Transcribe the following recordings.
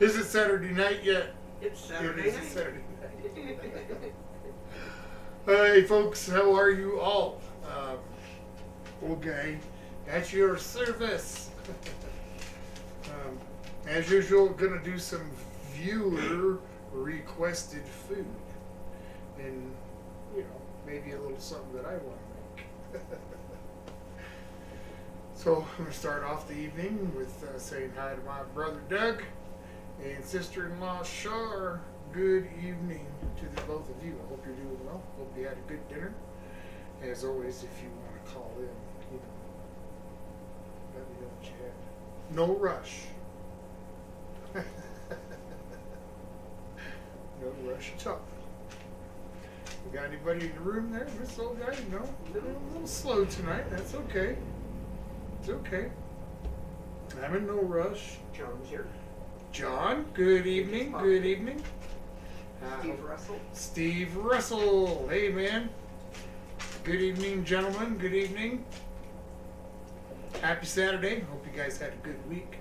Is it Saturday night yet? It's Saturday It night. is Saturday night. Hey folks, how are you all? Okay, at your service. As usual, gonna do some viewer requested food, and maybe a little something that I want to make. So I'm gonna start off the evening with saying hi to my brother Doug and sister-in-law Shar. Good evening to the both of you. I hope you're doing well. Hope you had a good dinner. As always, if you want to call in, let me know what you had. No rush. No rush at all. We got anybody in the room there? This old guy? No? A little slow tonight. That's okay. It's okay. I'm in no rush. John's here. John, good evening. Good evening. Steve Russell. Steve Russell. Hey, man. Good evening, gentlemen. Good evening. Happy Saturday. Hope you guys had a good week.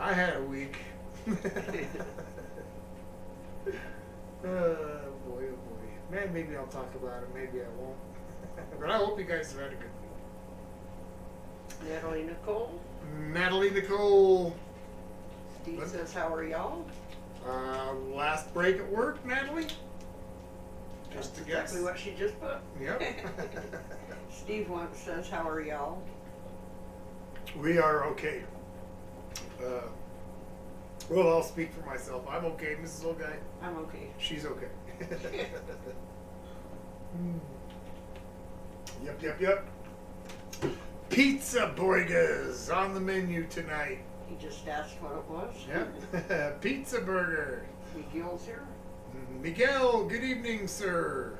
I had a week. Oh boy, oh boy. Man, maybe I'll talk about it. Maybe I won't. But I hope you guys have had a good week. Natalie Nicole. Natalie Nicole. Steve says, how are y'all? Last break at work, Natalie? Just to guess. Exactly what she just put. Yep. Steve once says, how are y'all? We are okay. Well, I'll speak for myself. I'm okay, Mrs. Old Guy. I'm okay. She's okay. Yep. Pizza burgers on the menu tonight. He just asked what it was. Yep. Pizza burger. Miguel's here. Miguel, good evening, sir.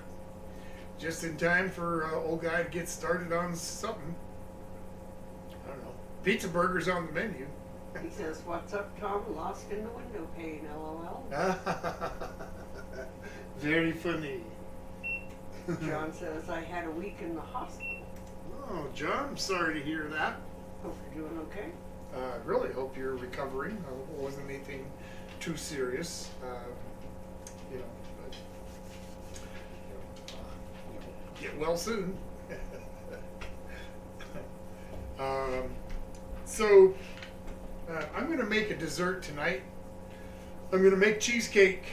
Just in time for old guy to get started on something. I don't know. Pizza burgers on the menu. He says, what's up, Tom? Lost in the window pane, LOL. Very funny. John says, I had a week in the hospital. Oh, John, I'm sorry to hear that. Hope you're doing okay. Really hope you're recovering. It wasn't anything too serious. Get well soon. So I'm going to make a dessert tonight. I'm going to make cheesecake.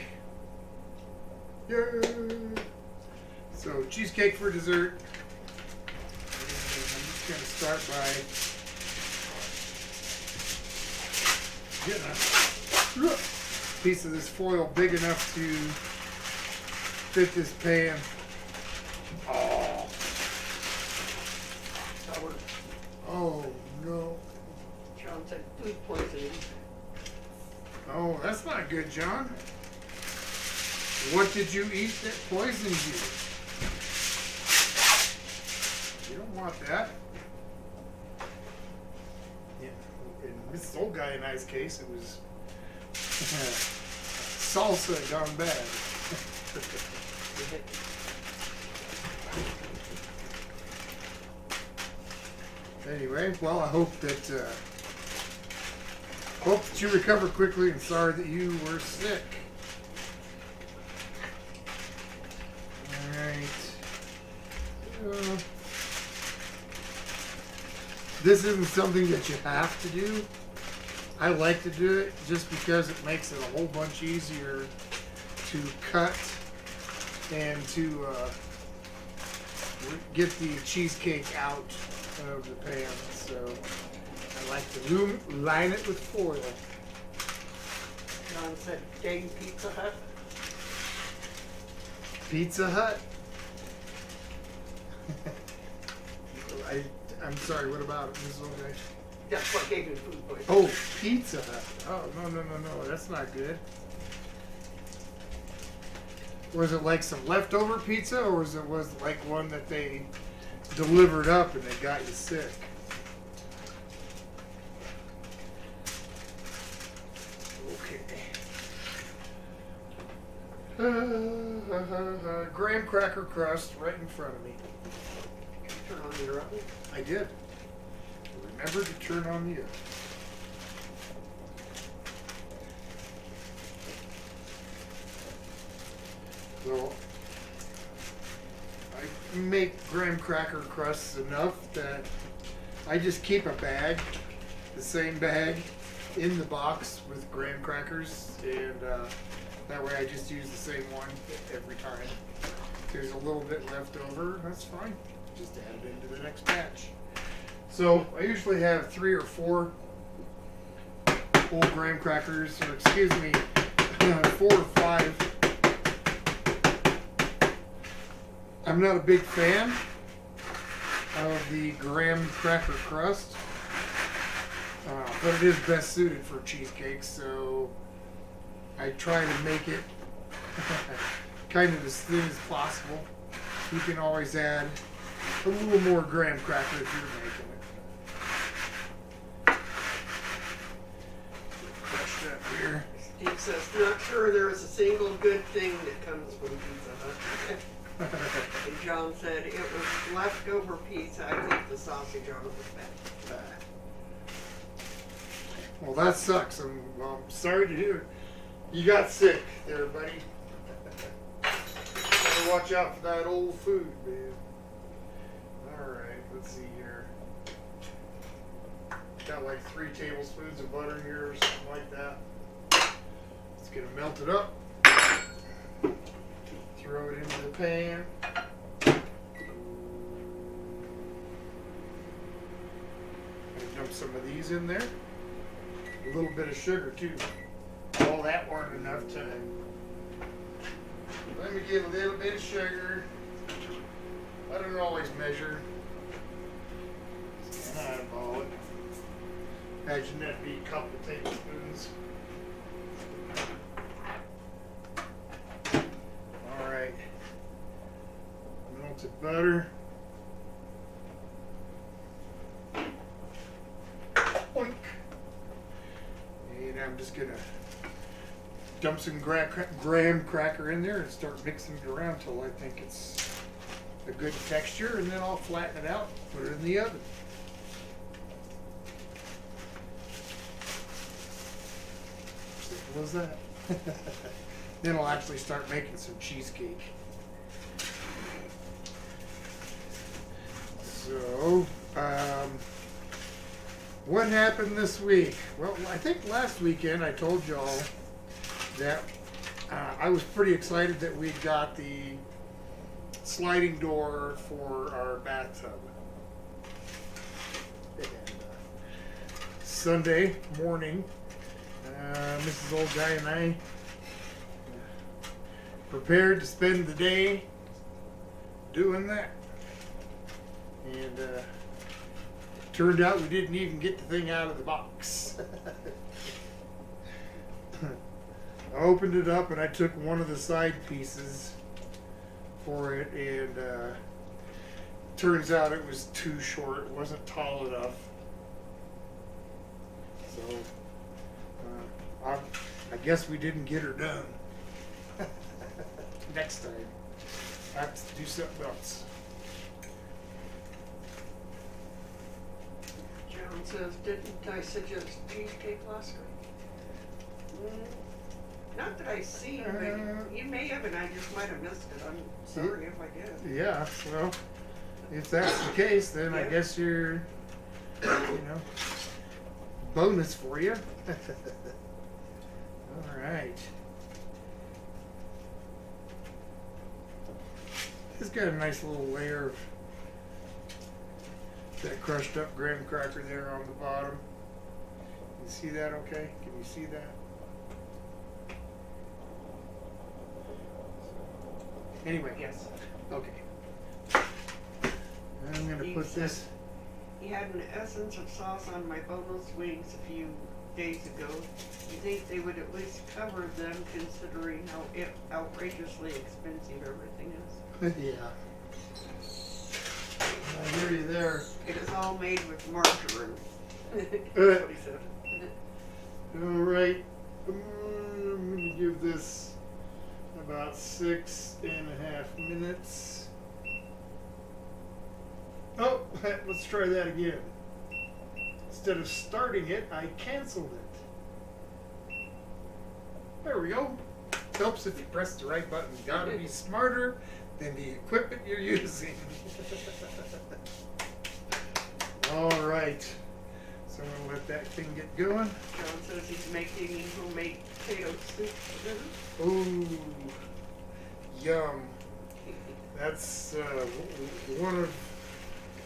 Yay! So cheesecake for dessert. I'm just going to start by getting a piece of this foil big enough to fit this pan. Oh. Oh no. John said food poisoning. Oh, that's not good, John. What did you eat that poisoned you? You don't want that. Yeah. In this old guy and I's case, it was salsa gone bad. Anyway, well, I hope that you recover quickly, and sorry that you were sick. All right. This isn't something that you have to do. I like to do it just because it makes it a whole bunch easier to cut and to get the cheesecake out of the pan. So I like to line it with foil. John said, dang Pizza Hut. Pizza Hut? I'm sorry, what about it, Mrs. O'Day? That's what gave me food poisoning. Oh, Pizza Hut. Oh, no, that's not good. Was it like some leftover pizza, or was it like one that they delivered up and they got you sick? Okay. Graham cracker crust right in front of me. Turn on your oven. I did. remember to turn on the oven. So I make graham cracker crusts enough that I just keep a bag, the same bag, in the box with graham crackers, and that way I just use the same one every time. If there's a little bit left over, that's fine. Just add it into the next batch. So I usually have 3 or 4 whole graham crackers, or excuse me, 4 or 5. I'm not a big fan of the graham cracker crust, but it is best suited for cheesecakes, so I try to make it kind of as thin as possible. You can always add a little more graham cracker if you're making it. Brush that here. Steve says, not sure there is a single good thing that comes from Pizza Hut. And John said it was leftover pizza. I think the sausage on it was bad. Well, that sucks. I'm sorry to hear you got sick there, buddy. Better watch out for that old food, man. Alright, let's see here. Got like 3 tablespoons of butter here or something like that. Let's get it melted up. Throw it into the pan. And dump some of these in there. A little bit of sugar too. All that weren't enough to. Let me get a little bit of sugar. I don't always measure. And eyeball it. Imagine that'd be a couple of tablespoons. Alright. Melted butter. Oink. And I'm just gonna dump some graham cracker in there and start mixing it around till I think it's a good texture, and then I'll flatten it out, put it in the oven. What was that? Then I'll actually start making some cheesecake. So, what happened this week? Well, I think last weekend I told y'all that I was pretty excited that we got the sliding door for our bathtub. And, Sunday morning, Mrs. Old Guy and I prepared to spend the day doing that. And turned out we didn't even get the thing out of the box. I opened it up and I took one of the side pieces for it, and turns out it was too short. It wasn't tall enough. So I guess we didn't get her done. Next time, I have to do something else. John says, didn't I suggest cheesecake last week? Not that I see, but you may have, and I just might have missed it. I'm sorry if I did. Yeah, well, if that's the case, then I guess you're, bonus for you. All right. It's got a nice little layer of that crushed up graham cracker there on the bottom. You see that okay? Can you see that? Anyway, yes. Okay. I'm going to put this. He had an essence of sauce on my boneless wings a few days ago. You think they would at least cover them, considering how outrageously expensive everything is? Yeah. I hear you there. It is all made with margarine. That's what he said. All right. I'm going to give this about 6.5 minutes. Oh, let's try that again. instead of starting it, I canceled it. There we go. Helps if you press the right button. You gotta be smarter than the equipment you're using. All right. So I'm gonna let that thing get going. John says he's making homemade potato soup for dinner. Ooh, yum. That's one of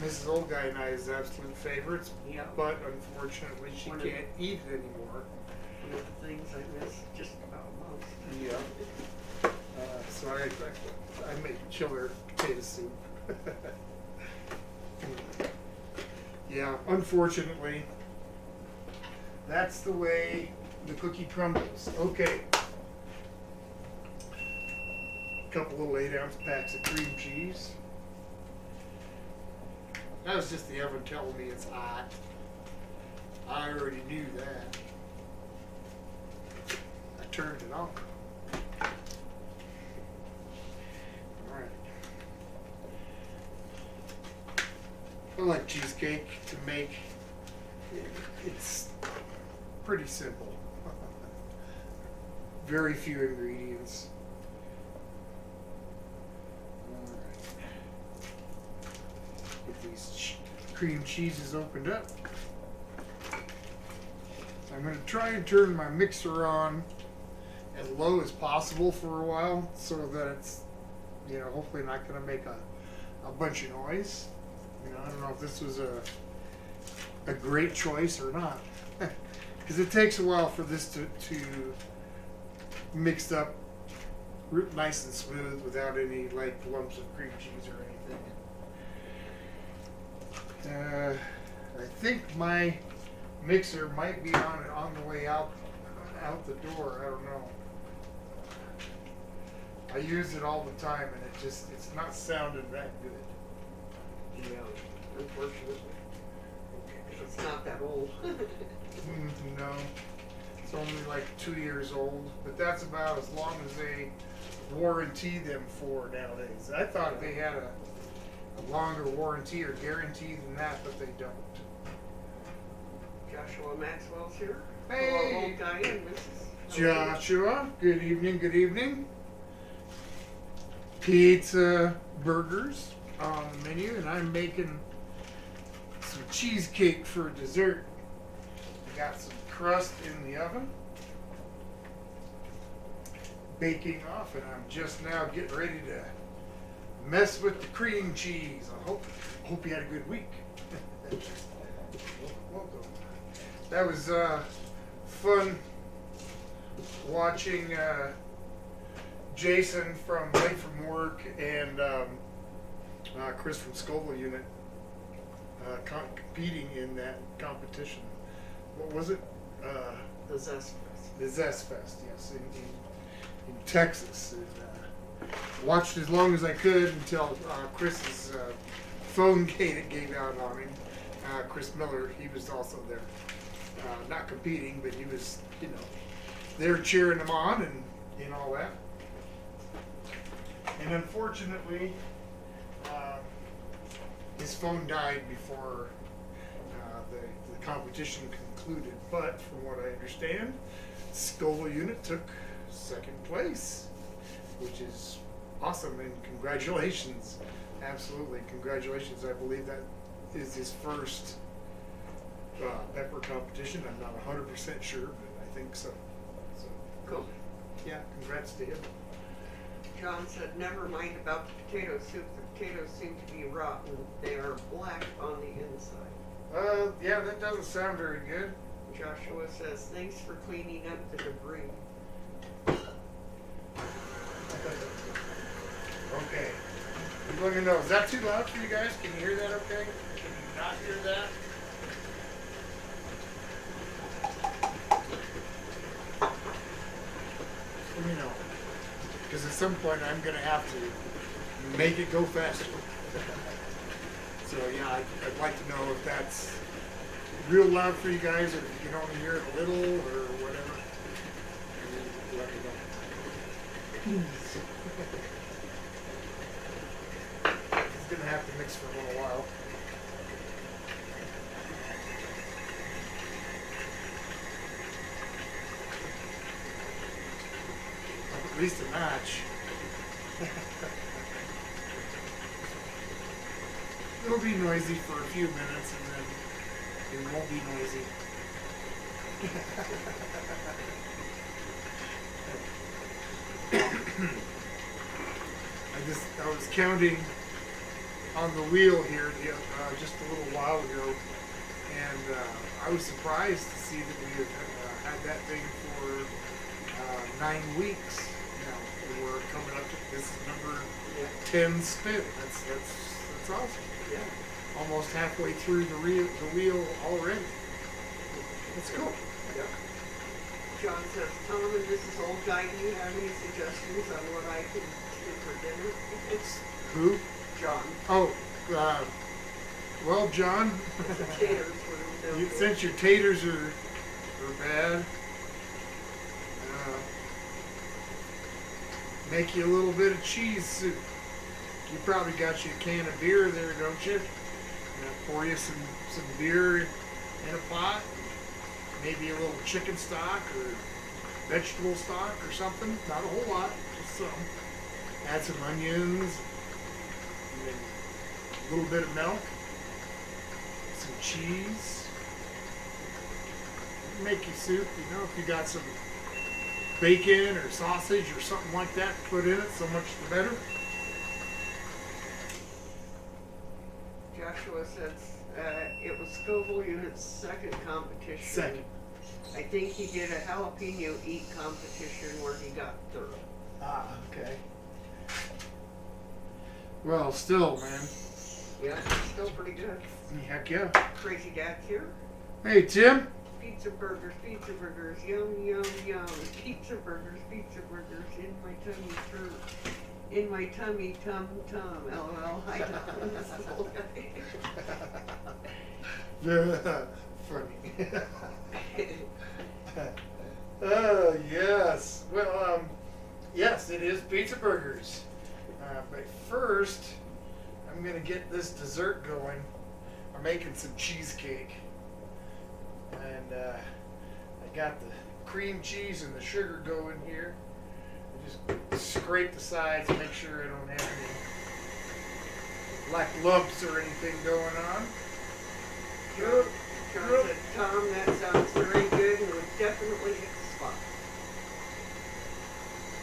Mrs. Old Guy and I's absolute favorites. Yeah. But unfortunately, she can't eat it anymore. One of the things I miss just about most. Yeah. So I make chiller potato soup. Yeah, unfortunately, that's the way the cookie crumbles. Okay. Couple little 8-ounce packs of cream cheese. That was just the oven telling me it's hot. I already knew that. I turned it on. Alright. I like cheesecake to make. It's pretty simple. Very few ingredients. Get these cream cheeses opened up. I'm going to try and turn my mixer on as low as possible for a while so that it's, hopefully not going to make a bunch of noise. I don't know if this was a great choice or not. Because it takes a while for this to mix up nice and smooth without any lumps of cream cheese or anything. I think my mixer might be on the way out the door. I don't know. I use it all the time and it's not sounding that good. Yeah, unfortunately. It's not that old. No. It's only 2 years old, but that's about as long as they warranty them for nowadays. I thought they had a longer warranty or guarantee than that, but they don't. Joshua Maxwell's here. Hey! Hello, Old Guy and Mrs. Joshua, good evening, good evening. Pizza, burgers on the menu, and I'm making some cheesecake for dessert. I got some crust in the oven, baking off, and I'm just now getting ready to mess with the cream cheese. I hope you had a good week. Welcome. That was fun watching Jason from late from work and Chris from Scoville Unit competing in that competition. What was it? The Zest Fest. The Zest Fest, yes, in Texas. And, watched as long as I could until Chris's phone gave out on him. Chris Miller, he was also there. Not competing, but he was, there cheering him on and all that. And unfortunately, his phone died before the competition concluded. But from what I understand, Scoville Unit took second place, which is awesome, and congratulations. Absolutely, congratulations. I believe that is his first pepper competition. I'm not 100% sure, but I think so. Cool. Yeah, congrats to him. John said, never mind about the potato soup. The potatoes seem to be rotten. They are black on the inside. Yeah, that doesn't sound very good. Joshua says, thanks for cleaning up the debris. Okay. I'm going to know, is that too loud for you guys? Can you hear that okay? Can you not hear that? Let me know. Because at some point I'm going to have to make it go faster. So yeah, I'd like to know if that's real loud for you guys, or if you can only hear it a little, or whatever. Let me know. It's going to have to mix for a little while. At least a notch. It'll be noisy for a few minutes and then it won't be noisy. I was counting on the wheel here just a little while ago, and I was surprised to see that we had that thing for 9 weeks. Now we're coming up to this number 10 spin. That's awesome. Yeah. Almost halfway through the wheel already. That's cool. Yeah. John says, Tom and Mrs. Old Guy, do you have any suggestions on what I can do for dinner? It's Who? John. Oh, well, John, Taters were no good. since your taters are bad, make you a little bit of cheese soup. You probably got you a can of beer there, don't you? Pour you some beer in a pot, maybe a little chicken stock or vegetable stock or something. Not a whole lot, just some. Add some onions, and then a little bit of milk, some cheese. Make you soup, if you got some bacon or sausage or something like that to put in it, so much the better. Joshua says it was Scoville Unit's second competition. Second. I think he did a jalapeno eat competition where he got third. Ah, okay. Well, still, man. Yeah, still pretty good. Heck yeah. Crazy Dad's here. Hey, Tim. Pizza burgers, yum, yum, yum. Pizza burgers, in my tummy, in my tummy, tum, LOL. Hi, Tom. This is old guy. Funny. Oh, yes. Well, yes, it is pizza burgers. But first, I'm going to get this dessert going. I'm making some cheesecake. And I got the cream cheese and the sugar going here. I just scrape the sides to make sure I don't have any black lumps or anything going on. John said, Tom, that sounds very good and would definitely hit the spot.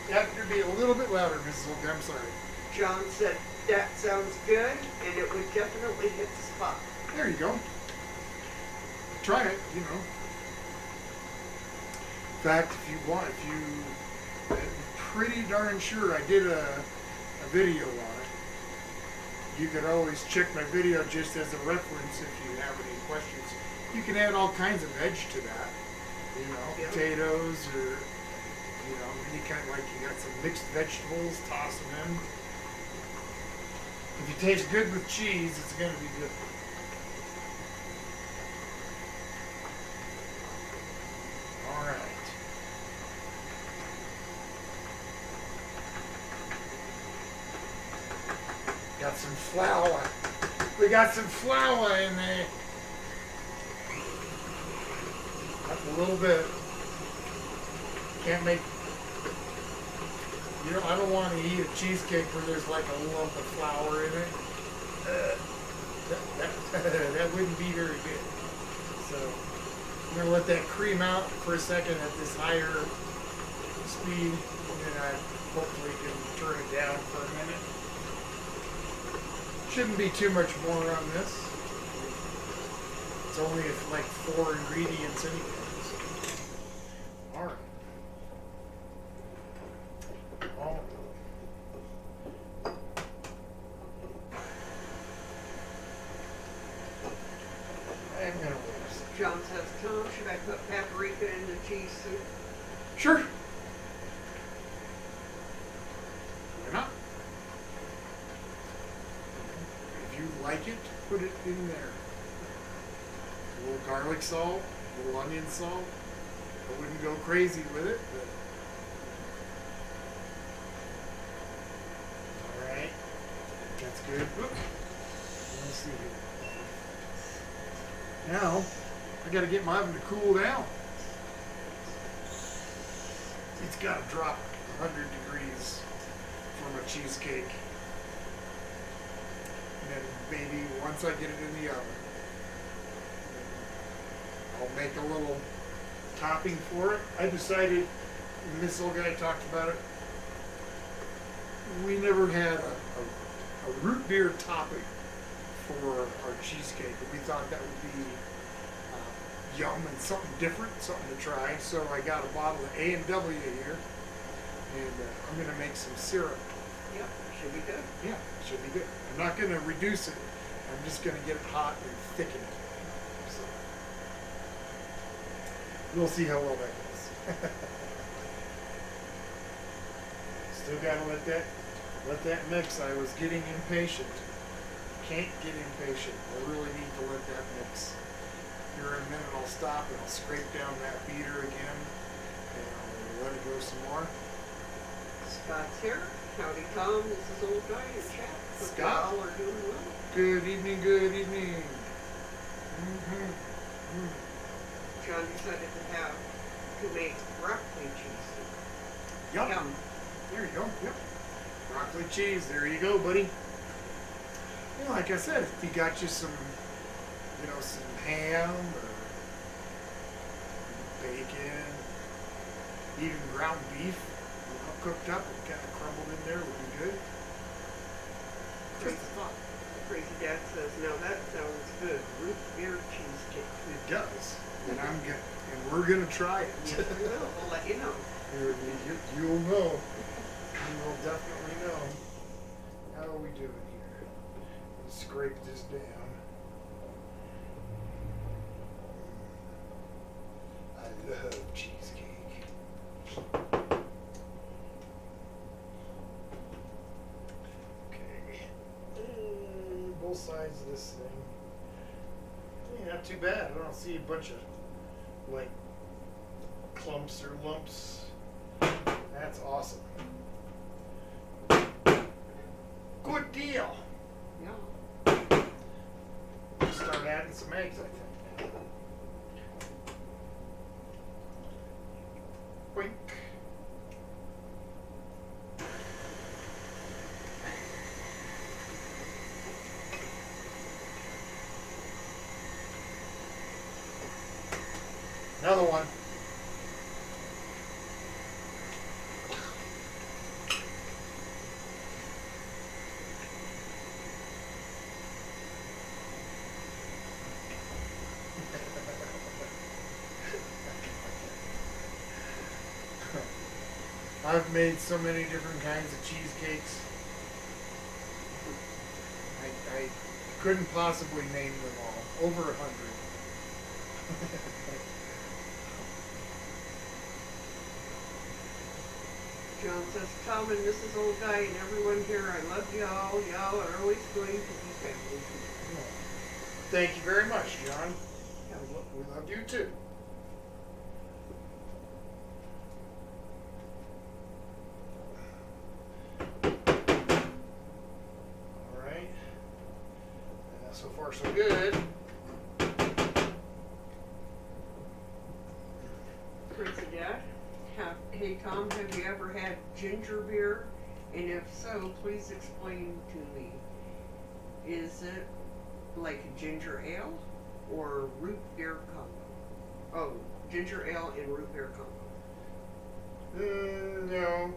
You have to be a little bit louder, Mrs. Oldham. I'm sorry. John said, that sounds good and it would definitely hit the spot. There you go. Try it, In fact, I'm pretty darn sure I did a video on it. You could always check my video just as a reference if you have any questions. You can add all kinds of veg to that. Yeah. Potatoes or, any kind like you got some mixed vegetables, toss them in. If it tastes good with cheese, it's going to be good. All right. Got some flour. We got some flour in there. Up a little bit. Can't make. I don't want to eat a cheesecake where there's like a lump of flour in it. That wouldn't be very good. So I'm gonna let that cream out for a second at this higher speed, and then I hopefully can turn it down for a minute. Shouldn't be too much more on this. It's only like 4 ingredients anyways. All right. Oh. I'm gonna wait a second. John says, Tom, should I put paprika in the cheese soup? Sure. Why not? If you like it, put it in there. A little garlic salt, a little onion salt. I wouldn't go crazy with it, but alright. That's good. Oop. Let's see here. Now, I gotta get my oven to cool down. It's gotta drop 100 degrees for my cheesecake. And then maybe once I get it in the oven, I'll make a little topping for it. I decided, when this little guy talked about it, we never had a root beer topping for our cheesecake. And we thought that would be yum and something different, something to try. So I got a bottle of A&W here, and I'm going to make some syrup. Yep, should be good. Yeah, should be good. I'm not going to reduce it. I'm just going to get it hot and thicken it. So we'll see how well that goes. Still got to let that mix. I was getting impatient. Can't get impatient. I really need to let that mix. Here in a minute I'll stop and I'll scrape down that beater again and I'll let it go some more. Scott's here. Howdy, Tom. This is Old Guy in chat. Hope Scott. you all are doing well. Good evening, good evening. John decided to make broccoli cheese soup. Yum. Yum. There you go. Yep. Broccoli cheese. There you go, buddy. Yeah, like I said, if you got you some, some ham or bacon, even ground beef, cooked up and kind of crumbled in there would be good. Just a thought. Crazy Dad says, now that sounds good. Root beer cheesecake. It does, and we're gonna try it. Yes, we will. We'll let you know. You'll know. You will definitely know. How are we doing here? Let's scrape this down. I love cheesecake. Okay. Both sides of this thing. Yeah, not too bad. I don't see a bunch of clumps or lumps. That's awesome. Good deal. Yeah. Start adding some eggs, I think. Wink. Another one. I've made so many different kinds of cheesecakes. I couldn't possibly name them all. Over 100. John says, Tom and Mrs. Old Guy and everyone here, I love y'all. Y'all are always going to be family. Thank you very much, John. We love you too. All right. So far, so good. Crazy Dad. Hey Tom, have you ever had ginger beer? And if so, please explain to me. Is it like a ginger ale or root beer combo? Oh, ginger ale and root beer combo. No.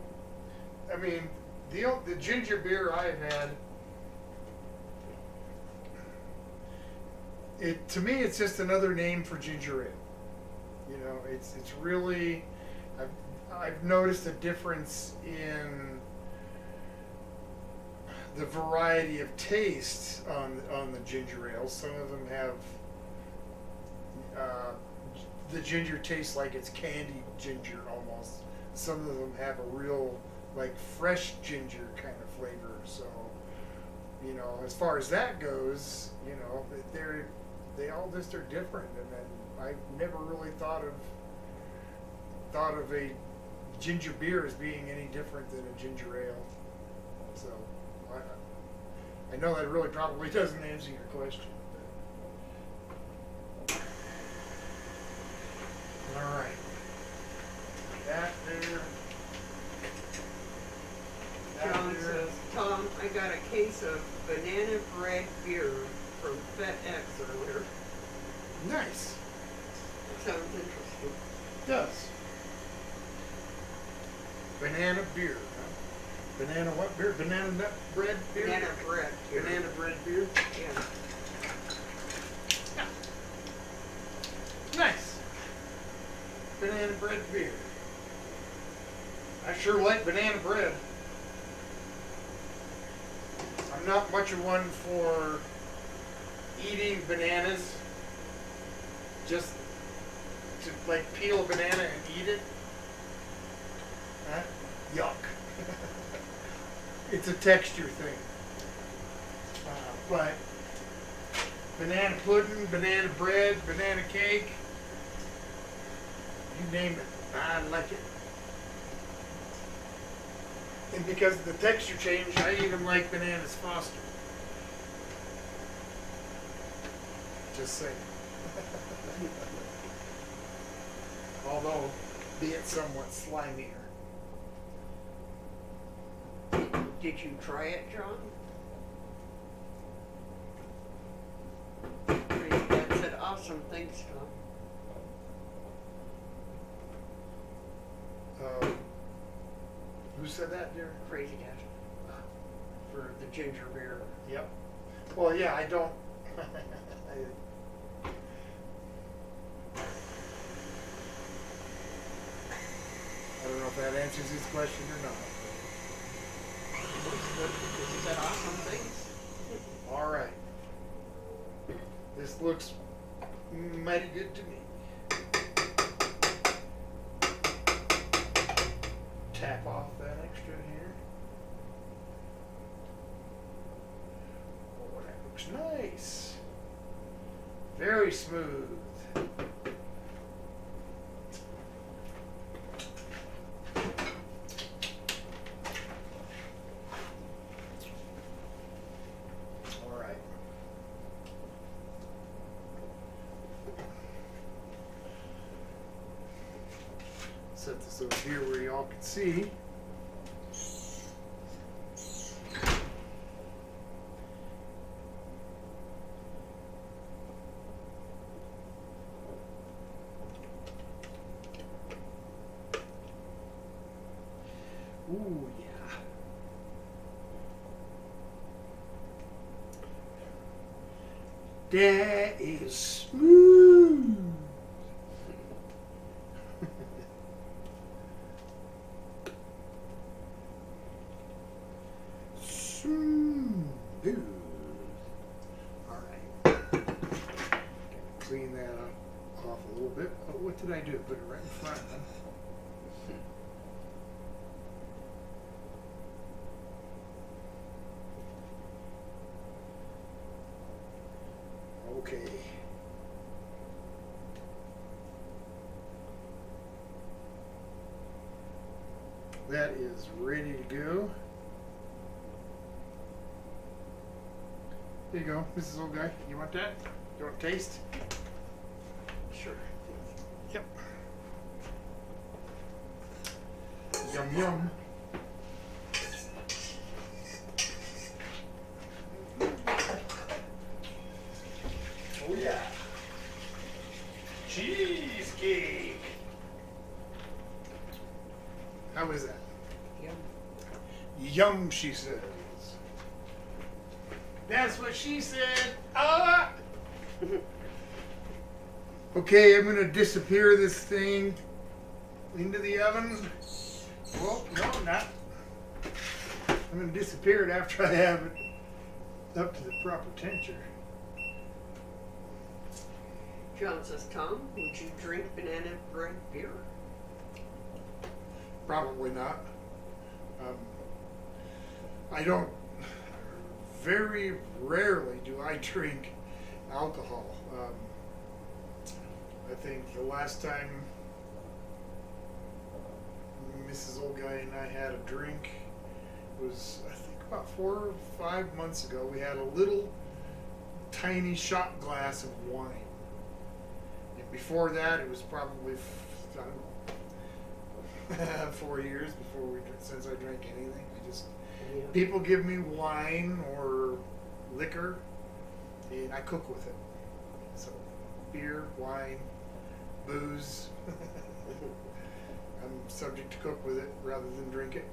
I mean, the ginger beer I've had, to me it's just another name for ginger ale. It's really, I've noticed a difference in the variety of tastes on the ginger ale. Some of them have the ginger tastes like it's candied ginger almost. Some of them have a real fresh ginger kind of flavor. So as far as that goes, they all just are different. And then I've never really thought of a ginger beer as being any different than a ginger ale. So I know that really probably doesn't answer your question. All right. That there. case of banana bread beer from FedEx earlier. Nice. That sounds interesting. It does. Banana beer. Huh? Banana what beer? Banana nut bread beer? Banana bread beer. Banana bread beer? Yeah. Nice. Banana bread beer. I sure like banana bread. I'm not much of one for eating bananas. Just to like peel a banana and eat it. Huh? Yuck. It's a texture thing. But banana pudding, banana bread, banana cake, you name it, I like it. And because of the texture change, I even like bananas Foster. Just saying. Although, be it somewhat slimier. Did you try it, John? Crazy Dad said awesome. Thanks, John. Who said that, dear? Crazy Dad. For the ginger beer. Yep. Well, yeah, I don't. I don't know if that answers his question or not. Looks good because he said awesome things. All right. This looks mighty good to me. Tap off that extra here. Oh, that looks nice. Very smooth. All right. Set this over here where y'all can see. Ooh, yeah. That is smooth. Smooth. All right. Clean that off a little bit. Oh, what did I do? Put it right in front. Huh? Okay. That is ready to go. There you go, Mrs. Old Guy. You want that? You want a taste? Sure. Yep. Yum yum. Oh yeah. Cheesecake. How is that? Yum. Yum, she says. That's what she said. Ah! Okay, I'm gonna disappear this thing into the oven. Well, no, not. I'm gonna disappear it after I have it up to the proper temperature. John says, Tom, would you drink banana bread beer? Probably not. I don't. Very rarely do I drink alcohol. I think the last time Mrs. Old Guy and I had a drink was, I think, about 4 or 5 months ago. We had a little tiny shot glass of wine. And before that, it was probably, I don't know, 4 years since I drank anything. I just Yeah. People give me wine or liquor, and I cook with it. So, beer, wine, booze. I'm subject to cook with it rather than drink it.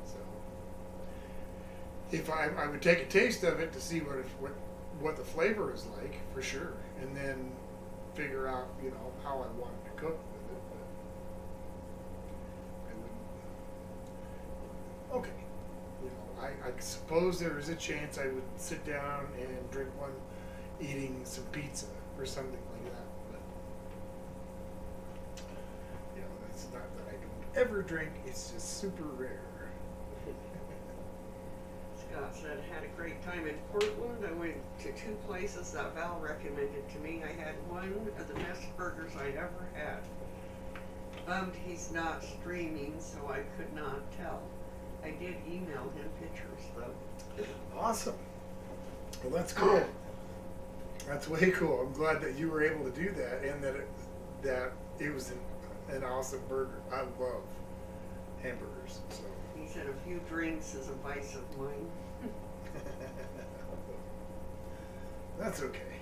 So, if I would take a taste of it to see what the flavor is like, for sure, and then figure out, how I wanted to cook with it. But I wouldn't. Okay. I suppose there is a chance I would sit down and drink one eating some pizza or something like that. But, it's not that I don't ever drink, it's just super rare. Scott said, had a great time in Portland. I went to 2 places that Val recommended to me. I had one of the best burgers I'd ever had. Bummed he's not streaming, so I could not tell. I did email him pictures, though. Awesome. Well, that's cool. That's way cool. I'm glad that you were able to do that, and that it was an awesome burger. I love hamburgers. So. He said a few drinks is a vice of mine. That's okay.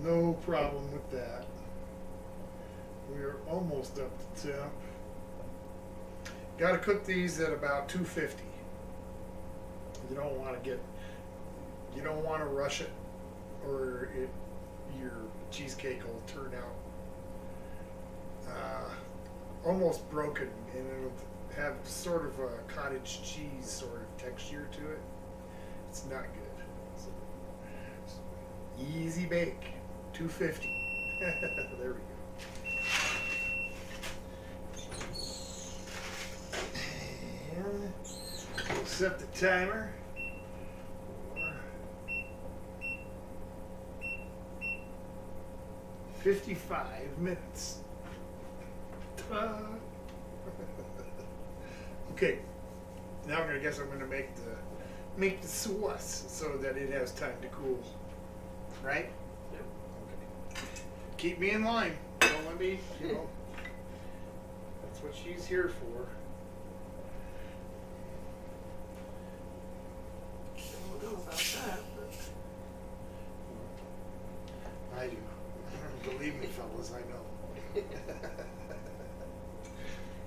No problem with that. We are almost up to temp. Got to cook these at about 250. You don't want to rush it, or your cheesecake will turn out almost broken, and it'll have sort of a cottage cheese sort of texture to it. It's not good. So, easy bake, 250. There we go. And we'll set the timer for 55 minutes. Ta-da. Okay, now I'm gonna make the sauce so that it has time to cool. Right? Yep. Okay. Keep me in line. Don't let me, that's what she's here for. I don't know about that, but I do. Believe me, fellas, I know.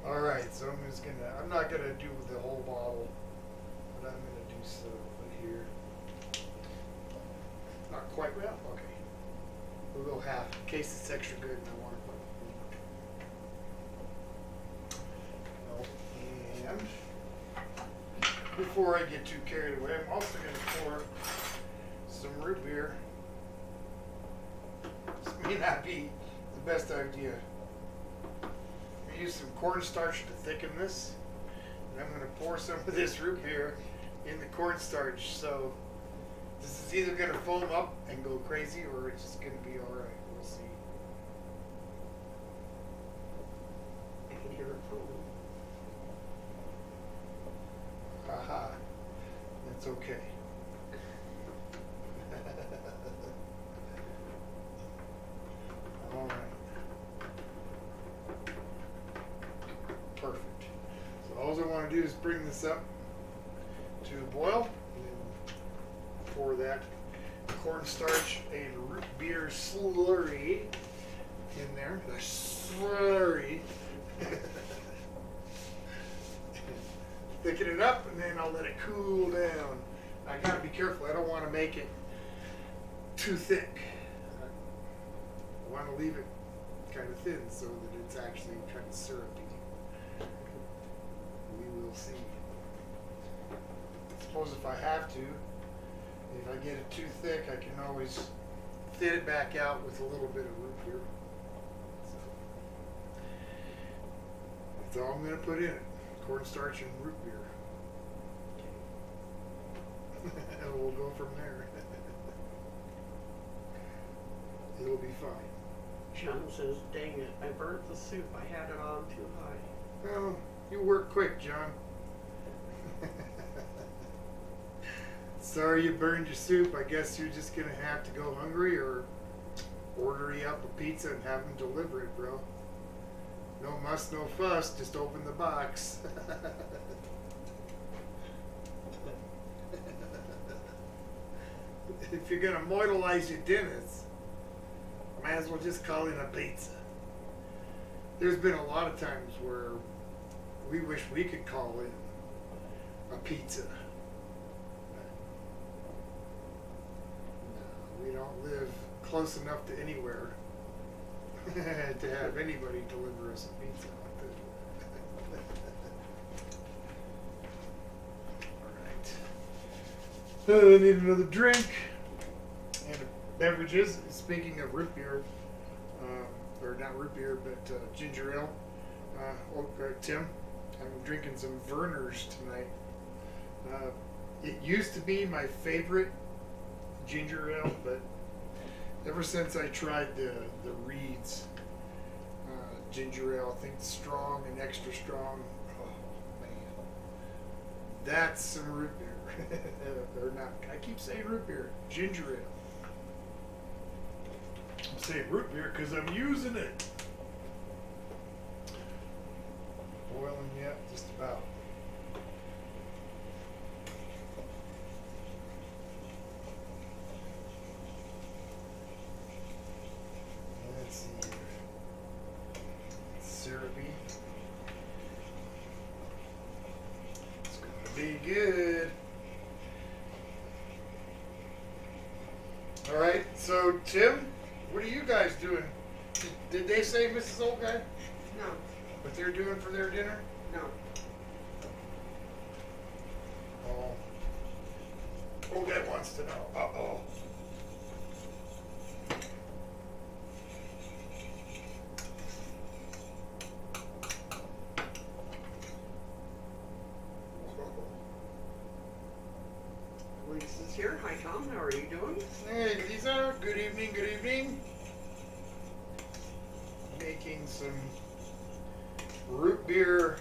All right, so I'm not gonna do the whole bottle, but I'm gonna do some here. Not quite well. Okay, we'll go half in case it's extra good and I want to put. No, and before I get too carried away, I'm also gonna pour some root beer. This may not be the best idea. I use some cornstarch to thicken this, and I'm going to pour some of this root beer in the cornstarch. So this is either going to foam up and go crazy, or it's just going to be all right. We'll see. I can hear it foaming. Haha, that's okay. All right. Perfect. So all I want to do is bring this up to a boil, and then pour that cornstarch and root beer slurry in there. The slurry. Thicken it up, and then I'll let it cool down. I gotta be careful. I don't want to make it too thick. I want to leave it kind of thin so that it's actually kind of syrupy. We will see. I suppose if I have to, if I get it too thick, I can always thin it back out with a little bit of root beer. So, that's all I'm going to put in it. Cornstarch and root beer. And we'll go from there. It'll be fine. John says, dang it, I burnt the soup. I had it on too high. Well, you work quick, John. Sorry you burned your soup. I guess you're just going to have to go hungry or order you up a pizza and have them deliver it, bro. No muss, no fuss. Just open the box. If you're gonna mortalize your dinners, might as well just call in a pizza. There's been a lot of times where we wish we could call in a pizza. No, we don't live close enough to anywhere to have anybody deliver us a pizza. All right. I need another drink and beverages. Speaking of root beer, or not root beer, but ginger ale. Tim, I'm drinking some Verner's tonight. It used to be my favorite ginger ale, but ever since I tried the Reed's ginger ale, I think strong and extra strong. Oh man, that's some root beer. Or not? I keep saying root beer. Ginger ale. I'm saying root beer because I'm using it. Boiling yet? Just about. Let's see here. Syrupy. It's gonna be good. All right. So Tim, what are you guys doing? Did they say Mrs. Old Guy? No. What they're doing for their dinner? No. Oh. Old Guy wants to know. Uh-oh. Lisa's here. Hi, Tom. How are you doing? Hey, Lisa. Good evening, good evening. Making some root beer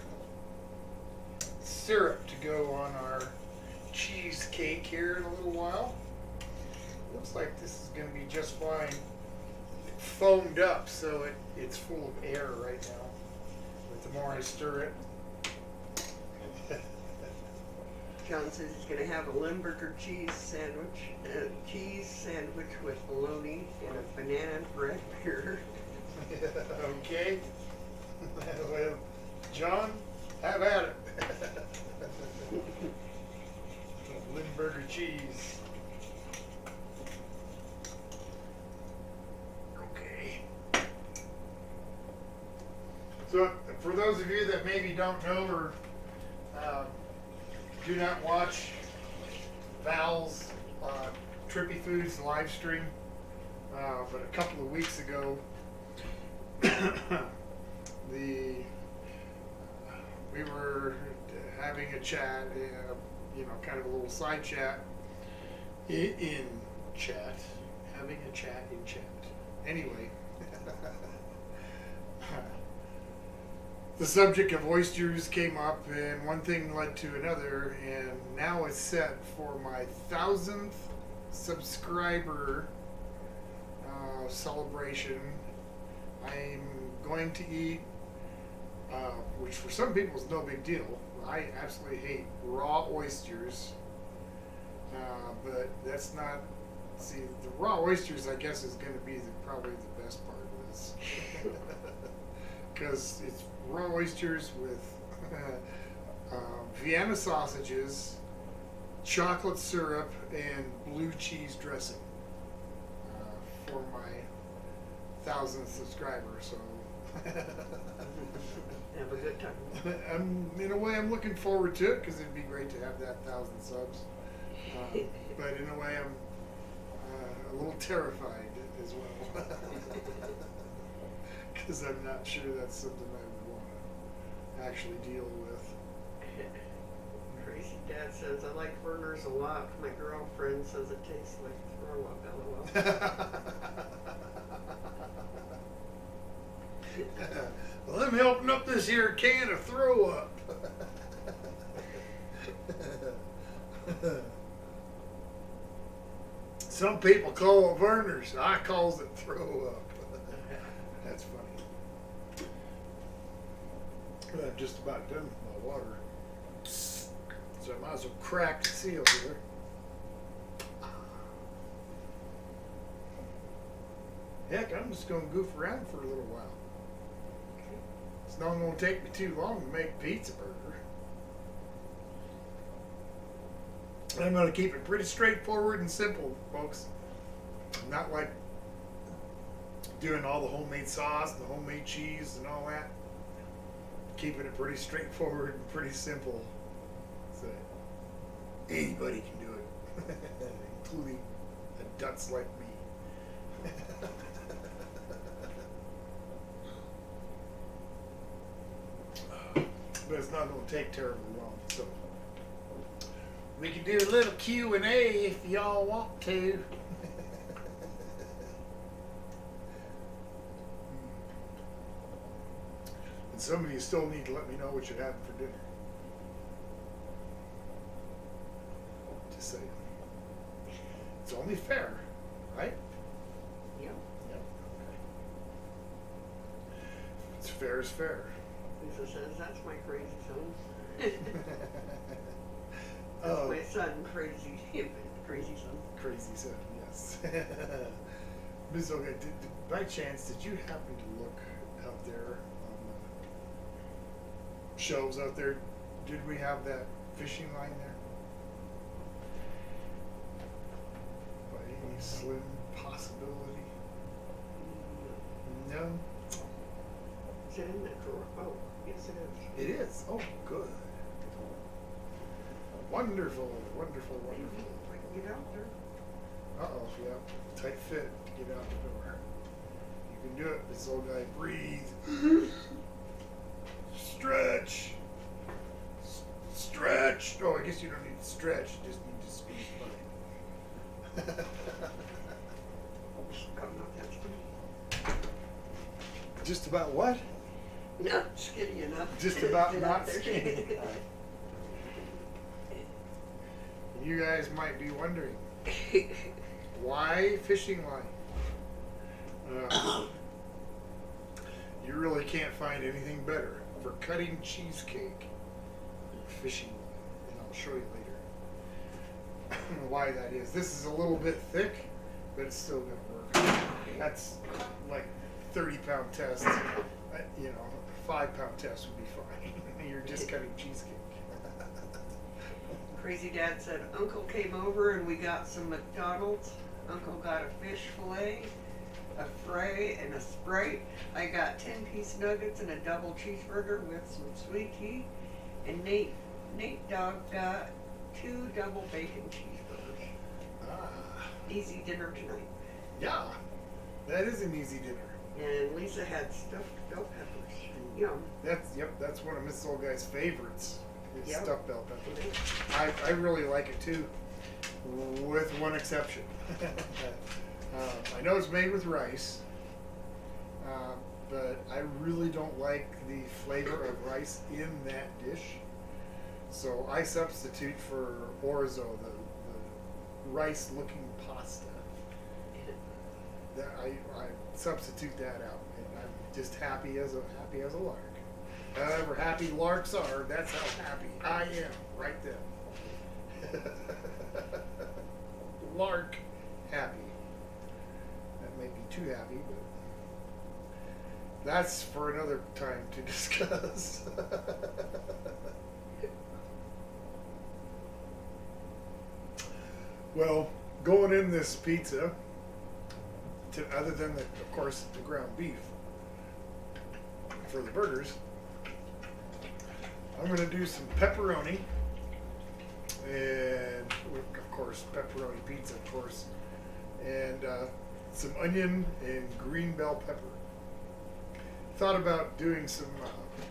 syrup to go on our cheesecake here in a little while. Looks like this is going to be just fine. It foamed up, so it's full of air right now. But the more I stir it, John says he's going to have a Limburger cheese sandwich with bologna and a banana bread beer. okay. Well, John, have at it. Limburger cheese. Okay. So, for those of you that maybe don't know or do not watch Val's Trippy Foods live stream, but a couple of weeks ago, we were having a chat, kind of a little side chat in chat, having a chat in chat. Anyway, the subject of oysters came up, and one thing led to another, and now it's set for my 1,000th subscriber celebration. I'm going to eat, which for some people is no big deal. I absolutely hate raw oysters, but that's not. See, the raw oysters, I guess, is going to be probably the best part of this, because it's raw oysters with Vienna sausages, chocolate syrup, and blue cheese dressing for my 1,000th subscriber. So Have a good time. in a way, I'm looking forward to it because it'd be great to have that 1,000 subs. But in a way, I'm a little terrified as well because I'm not sure that's something I would want to actually deal with. Tracy Dad says, I like Verner's a lot. My girlfriend says it tastes like throw up, LOL. Well, I'm helping up this here can of throw up. Some people call it Verner's. I calls it throw up. That's funny. I'm just about done with my water. So I might as well crack the seal here. Heck, I'm just going to goof around for a little while. It's not going to take me too long to make pizza burger. I'm going to keep it pretty straightforward and simple, folks. Not like doing all the homemade sauce, the homemade cheese, and all that. Keeping it pretty straightforward and pretty simple. So anybody can do it, including a dunce like me. But it's not going to take terribly long, so we can do a little Q&A if y'all want to. And some of you still need to let me know what you're having for dinner. Just saying. It's only fair, right? Yep. Yep. Okay. It's fair is fair. Lisa says, that's my crazy son. That's Oh, my son, crazy. Crazy son. crazy son, yes. Ms. Olga, by chance, did you happen to look out there on the shelves out there? Did we have that fishing line there? By any slim possibility? No? Is it in that drawer? Oh, yes it is. It is? Oh, good. Wonderful, wonderful, wonderful. If I can get out there. Uh-oh, yeah. Tight fit to get out the door. You can do it, this old guy. Breathe. Stretch. Stretch. Oh, I guess you don't need to stretch. You just need to squeeze by. Oh, not that skinny. Just about what? Not skinny enough. Just to about fit not out there. skinny. You guys might be wondering, why fishing line? You really can't find anything better for cutting cheesecake than fishing line, and I'll show you later why that is. This is a little bit thick, but it's still gonna work. That's like 30-pound test. You know, a 5-pound test would be fine. You're just cutting cheesecake. Crazy Dad said Uncle came over and we got some McDonald's. Uncle got a fish fillet, a fry, and a Sprite. I got 10-piece nuggets and a double cheeseburger with some sweet tea. And Nate Dog got 2 double bacon cheeseburgers. Ah, Easy dinner tonight. yeah, that is an easy dinner. And Lisa had stuffed bell peppers. Yum. That's one of Miss Old Guy's favorites. Is Yep. stuffed bell pepper. I really like it too, with one exception. I know it's made with rice, but I really don't like the flavor of rice in that dish. So I substitute for orzo, the rice-looking pasta. I substitute that out, and I'm just happy as a lark. However happy larks are, that's how happy I am right then. Lark happy. That may be too happy, but that's for another time to discuss. Well, going in this pizza, other than of course the ground beef for the burgers, I'm going to do some pepperoni, and of course pepperoni pizza, of course, and some onion and green bell pepper. Thought about doing some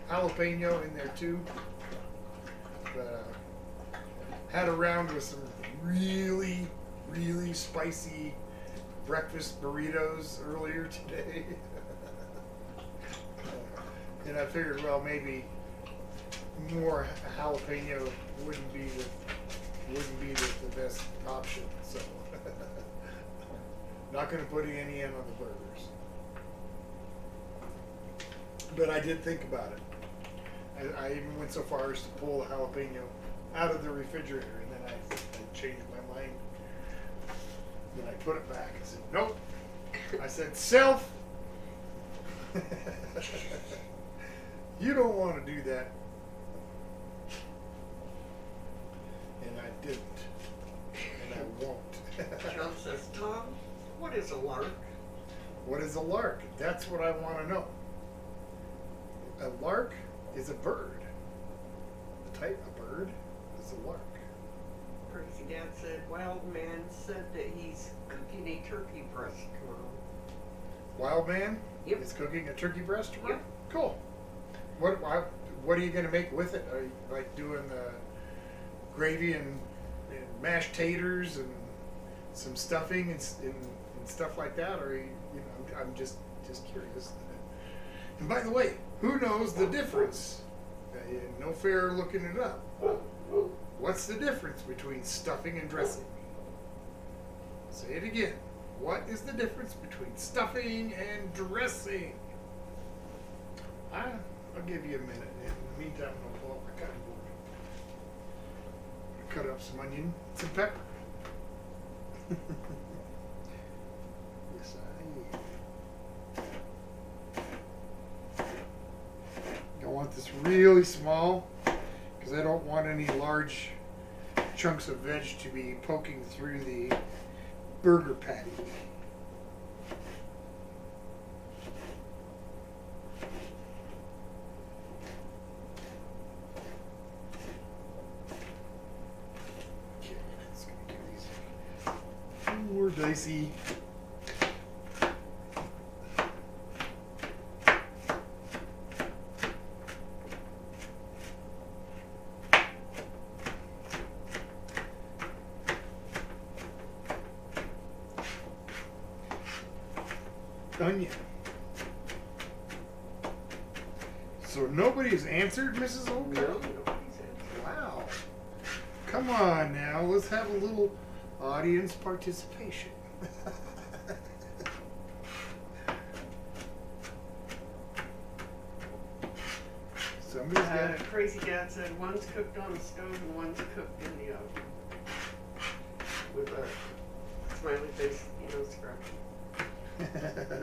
jalapeno in there too, but had a round with some really, really spicy breakfast burritos earlier today. And I figured, well, maybe more jalapeno wouldn't be the best option. So not going to put any in on the burgers. But I did think about it. I even went so far as to pull the jalapeno out of the refrigerator, and then I changed my mind. Then I put it back. I said, nope. I said, self, you don't want to do that. And I didn't. And I won't. John says, Tom, what is a lark? What is a lark? That's what I want to know. A lark is a bird. The type of bird is a lark. Crazy Dad said, Wild Man said that he's cooking a turkey breast tomorrow. Wild Man Yep. is cooking a turkey breast tomorrow? Yep. Cool. What are you going to make with it? Are you like doing the gravy and mashed taters and some stuffing and stuff like that? Or, I'm just curious. And by the way, who knows the difference? No fair looking it up. What's the difference between stuffing and dressing? Say it again. What is the difference between stuffing and dressing? I'll give you a minute. In the meantime, I'm going to pull up my cutting board. Cut up some onion, some pepper. Yes, I want this really small because I don't want any large chunks of veg to be poking through the burger patty. Okay, it's gonna give these more dicey. Onion. So nobody's answered, Mrs. Oka? No, nobody's answered. Wow. Come on now, let's have a little audience participation. Somebody's got it. Crazy Dad said one's cooked on the stove and one's cooked in the oven. With a smiley face, scratching.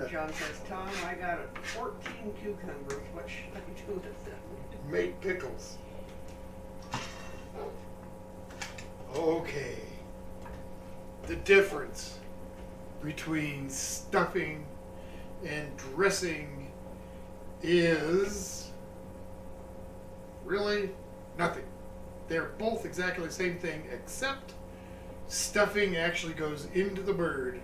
John says, Tom, I got 14 cucumbers. What should I do with them? Make pickles. Okay. The difference between stuffing and dressing is really nothing. They're both exactly the same thing, except stuffing actually goes into the bird.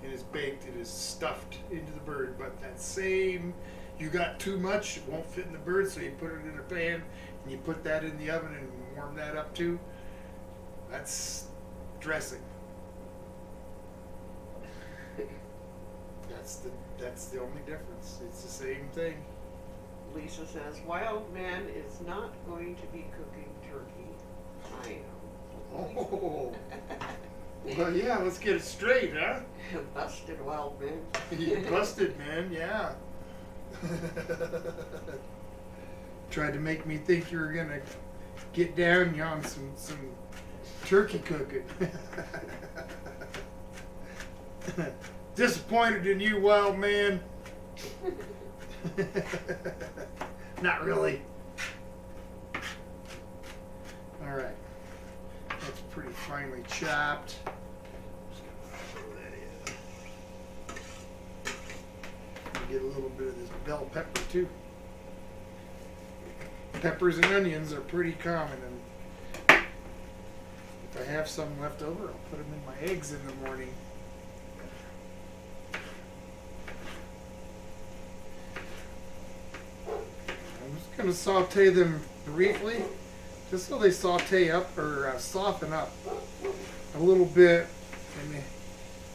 It is baked, it is stuffed into the bird, but that same, you got too much, it won't fit in the bird, so you put it in a pan, and you put that in the oven and warm that up too. That's dressing. That's the only difference. It's the same thing. Lisa says, Wild Man is not going to be cooking turkey. I am. Oh. Well, yeah, let's get it straight, huh? Busted, Wild Man. You busted, man, yeah. Tried to make me think you were going to get down on some turkey cooking. Disappointed in you, Wild Man. Not really. All right. That's pretty finely chopped. Just gonna throw that in. Get a little bit of this bell pepper too. Peppers and onions are pretty common, and if I have some left over, I'll put them in my eggs in the morning. I'm just going to saute them briefly, just so they saute up or soften up a little bit and they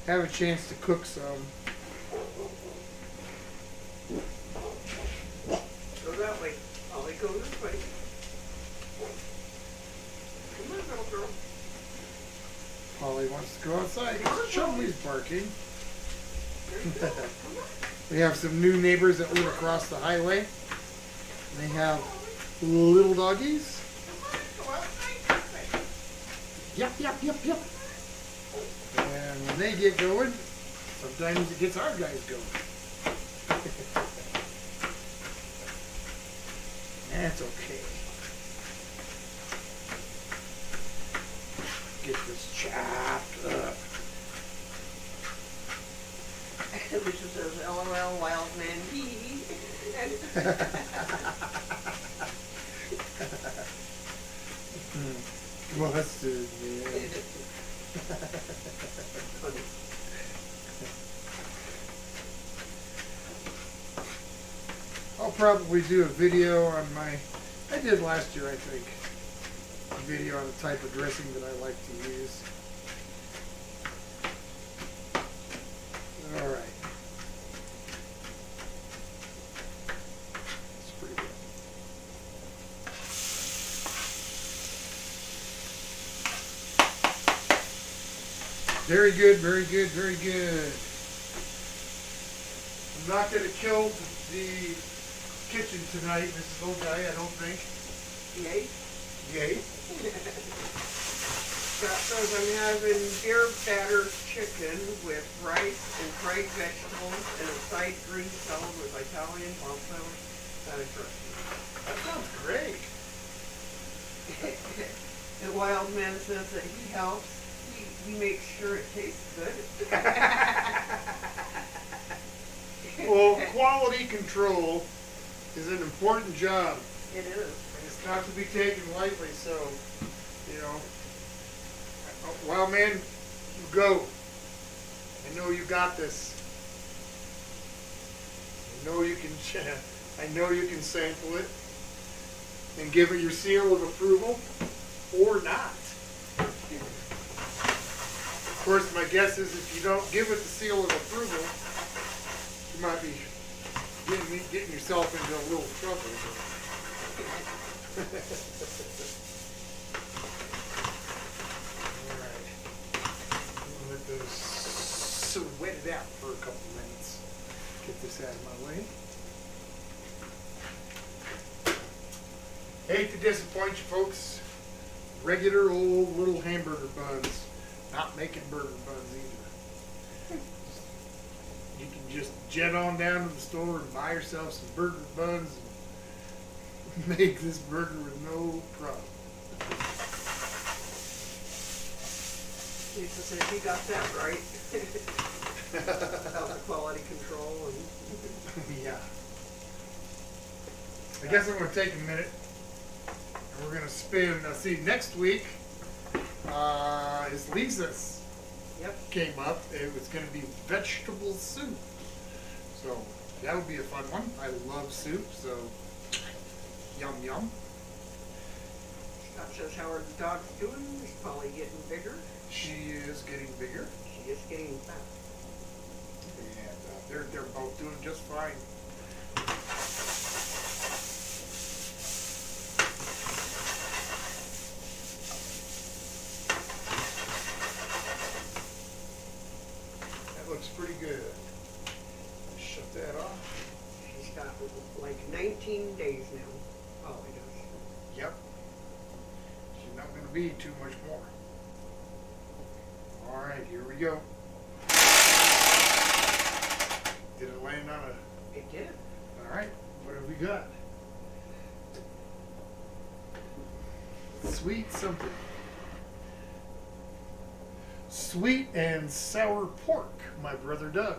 have a chance to cook some. Go that way. Ollie, go this way. Come on, little girl. Polly wants to go outside. Chumley's barking. There you go. Come on. We have some new neighbors that live across the highway. They have Little doggies. Come on, go outside. Yep, yep, yep, yep. And when they get going, sometimes it gets our guys going. That's okay. Get this chopped up. Alicia says, LOL, wild man he. Mustard, man. Funny. I'll probably do a video on I did last year, I think, a video on the type of dressing that I like to use. All right. That's pretty good. Very good, very good, very good. I'm not going to kill the kitchen tonight, Mrs. O'Day, I don't think. Yay. Yay. Scott says I'm having beer batter chicken with rice and fried vegetables and a side green salad with Italian balsamic dressing. That sounds great. The wild man says that he helps. He makes sure it tastes good. Well, quality control is an important job. It is. And it's not to be taken lightly, so, you know. Wild man, you go. I know you got this. I know you can sample it and give it your seal of approval or not. Of course, my guess is if you don't give it the seal of approval, you might be getting yourself into a little trouble. All right. I'm gonna let those sweat it out for a couple minutes. Get this out of my way. Hate to disappoint you folks. Regular old little hamburger buns. Not making burger buns either. You can just jet on down to the store and buy yourself some burger buns and make this burger with no problem. Lisa said you got that right. About the quality control and Yeah. I guess I'm going to take a minute and we're going to spin. Now, see, next week is Lisa's. Yep. Came up. It was going to be vegetable soup. So that would be a fun one. I love soup, so yum yum. Scott says, how are the dogs doing? Is Polly getting bigger? She is getting bigger, She is getting fat. and they're both doing just fine. That looks pretty good. Shut that off. She's got like 19 days now. Polly does. Yep. She's not going to be too much more. All right, here we go. Did it land on a... It did. All right, what have we got? Sweet something. Sweet and sour pork, my brother Doug.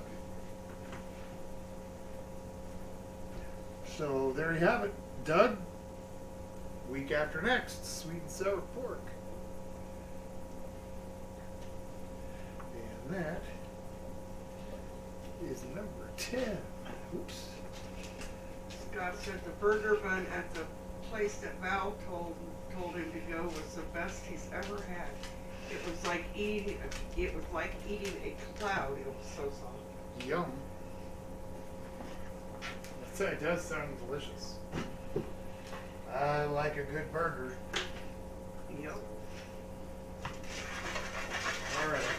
So there you have it. Doug, week after next, sweet and sour pork. And that is number 10. Oops. Scott said the burger bun at the place that Val told him to go was the best he's ever had. It was like eating a cloud. It was so soft. Yum. I'd say it does sound delicious. I like a good burger. Yep. All right.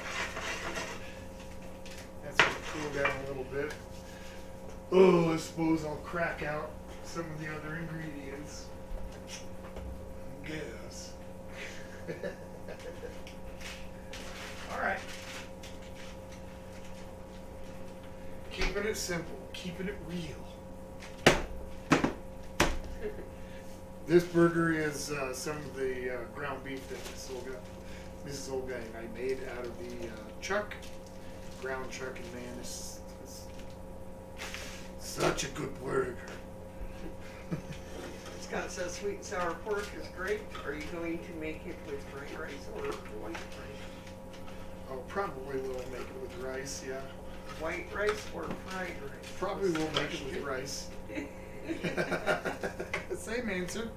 That's going to cool down a little bit. Oh, I suppose I'll crack out some of the other ingredients. guess. All right. Keeping it simple, keeping it real. This burger is some of the ground beef that Mrs. Olga and I made out of the chuck, ground chuck, and man, it's such a good burger. Scott says sweet and sour pork is great. Are you going to make it with fried rice or white rice? Oh, probably we'll make it with rice, yeah. White rice or fried rice? Probably we'll make it with rice. Same answer.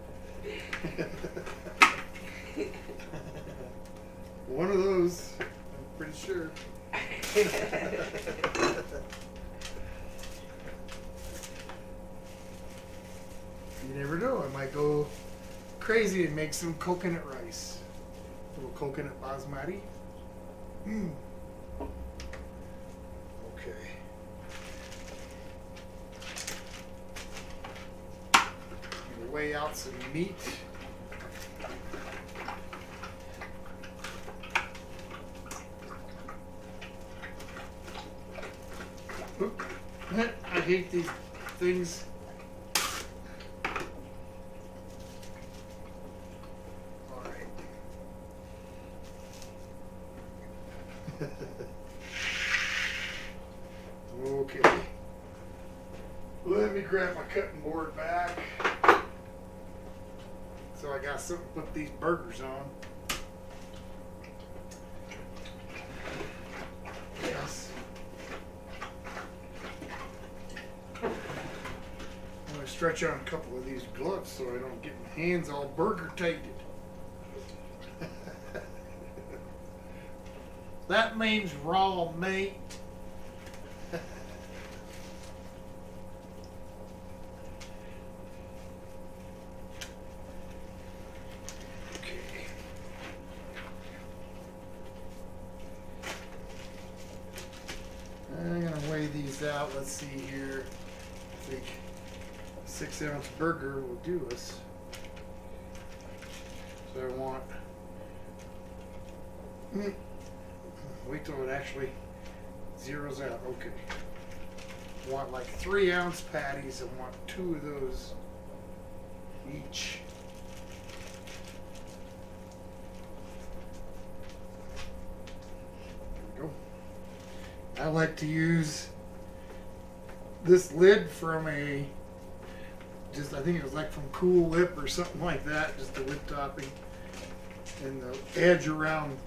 One of those, I'm pretty sure. You never know, I might go crazy and make some coconut rice. A little coconut basmati. Okay. I'm gonna weigh out some meat. Oop. I hate these things. All right. Okay. Let me grab my cutting board back. So I got something to put these burgers on. Yes. I'm going to stretch on a couple of these gloves so I don't get my hands all burger tainted. That means raw meat. I'm gonna weigh these out. Let's see here. I think a 6-ounce burger will do us. So I want. Wait till it actually zeroes out. Okay. I want like 3-ounce patties. I want 2 of those each. There we go. I like to use this lid from I think it was like from Cool Lip or something like that, just the lid topping. And the edge around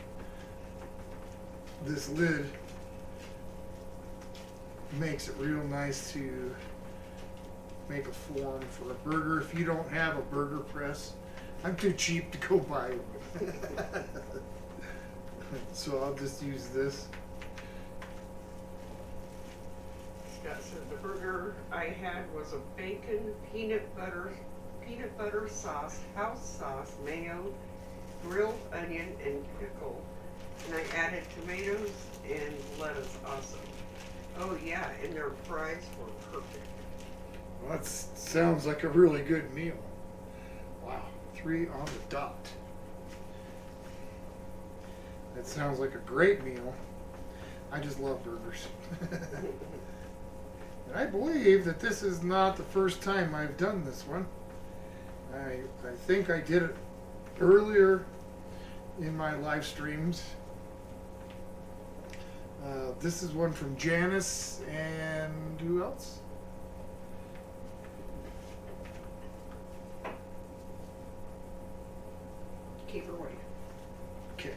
this lid makes it real nice to make a form for a burger. If you don't have a burger press, I'm too cheap to go buy one. So I'll just use this. Scott said the burger I had was a bacon, peanut butter sauce, house sauce, mayo, grilled onion, and pickle. And I added tomatoes and lettuce also. Oh yeah, and their fries were perfect. Well, that sounds like a really good meal. Wow, 3 on the dot. That sounds like a great meal. I just love burgers. And I believe that this is not the first time I've done this one. I think I did it earlier in my live streams. This is one from Janice and who else? Keep her away. Okay.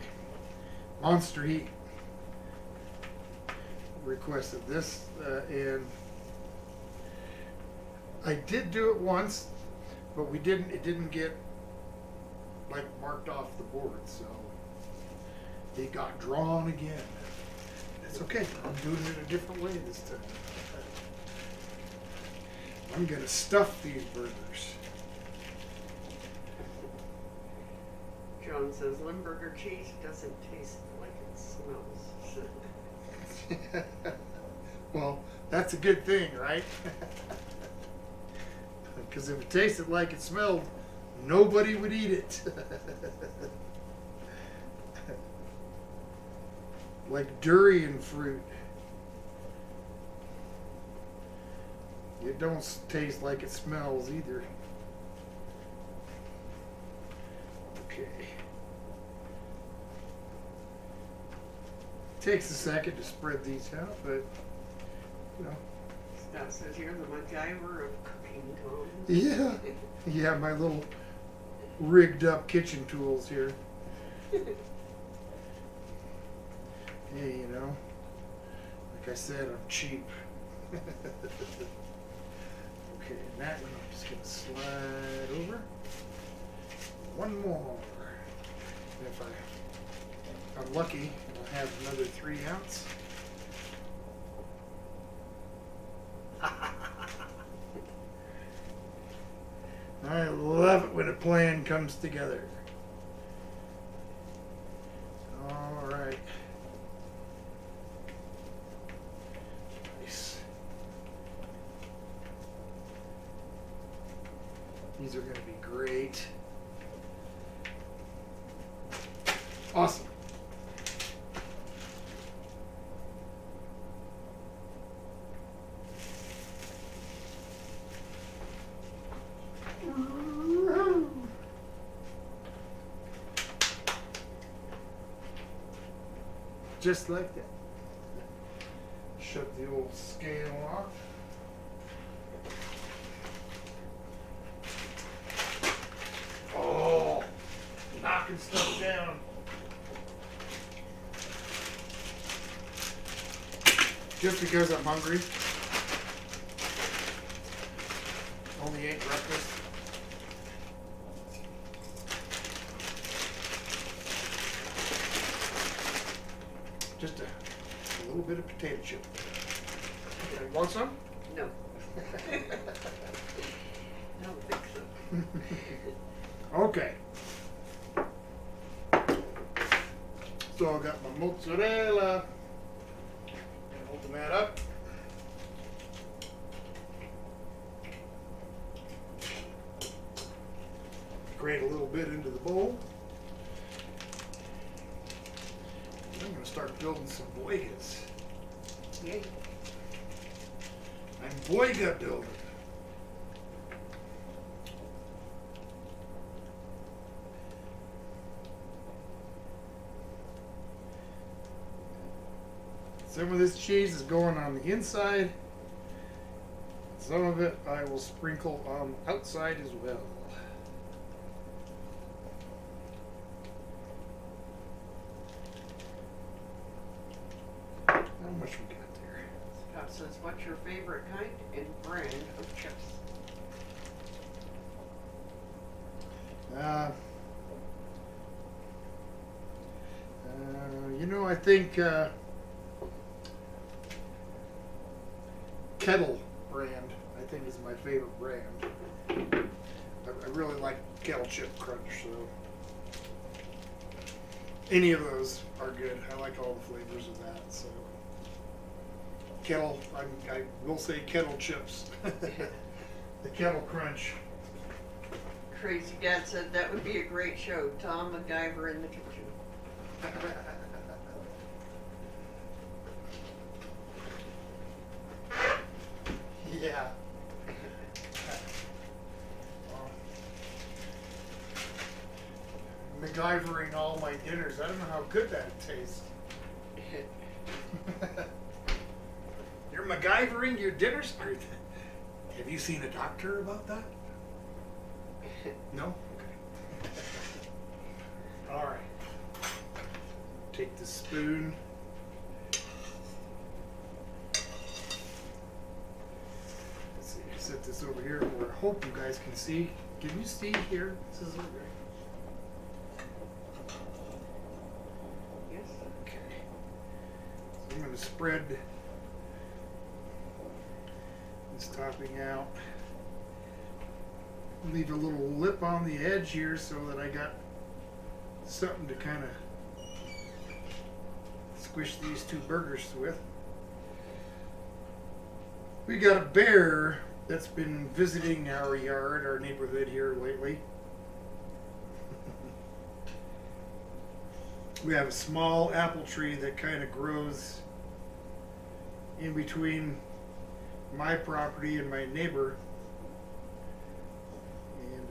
Monster Heat requested this, and I did do it once, but it didn't get like marked off the board, so it got drawn again. It's okay, I'm doing it a different way this time. I'm gonna stuff these burgers. John says Limburger cheese doesn't taste like it smells. Well, that's a good thing, right? Because if it tasted like it smelled, nobody would eat it. Like durian fruit. It don't taste like it smells either. Okay. Takes a second to spread these out, but you know. Scott says you're the MacGyver of cooking, Tom. Yeah. Yeah, my little rigged up kitchen tools here. Hey, you know, like I said, I'm cheap. Okay, and that one I'm just gonna slide over. One more. And if I'm lucky, I'll have another 3 ounce. I love it when a plan comes together. All right. Nice. These are going to be great. Awesome. Just like that. Shut the old scale off. Oh, knocking stuff down. Just because I'm hungry. Only ate breakfast. Just a little bit of potato chip. Okay, want some? No. I don't think so. Okay. So I got my mozzarella. And open that up. Grate a little bit into the bowl. I'm going to start building some boigas. Yay. I'm boiga building. Some of this cheese is going on the inside. Some of it I will sprinkle on the outside as well. How much we got there? Scott says, what's your favorite kind and brand of chips? You know, I think Kettle brand, I think, is my favorite brand. I really like Kettle Chip Crunch, so any of those are good. I like all the flavors of that, so Kettle, I will say Kettle Chips. The Kettle Crunch. Crazy Dad said that would be a great show. Tom MacGyver in the kitchen. Yeah. MacGyvering all my dinners. I don't know how good that tastes. You're MacGyvering your dinners? Have you seen a doctor about that? No? Okay. All right. Take the spoon. Let's see. Set this over here where I hope you guys can see. Can you see here? This is over here. Yes. Okay. So I'm going to spread this topping out. Leave a little lip on the edge here so that I got something to kind of squish these 2 burgers with. We got a bear that's been visiting our yard, our neighborhood here lately. We have a small apple tree that kind of grows in between my property and my neighbor, and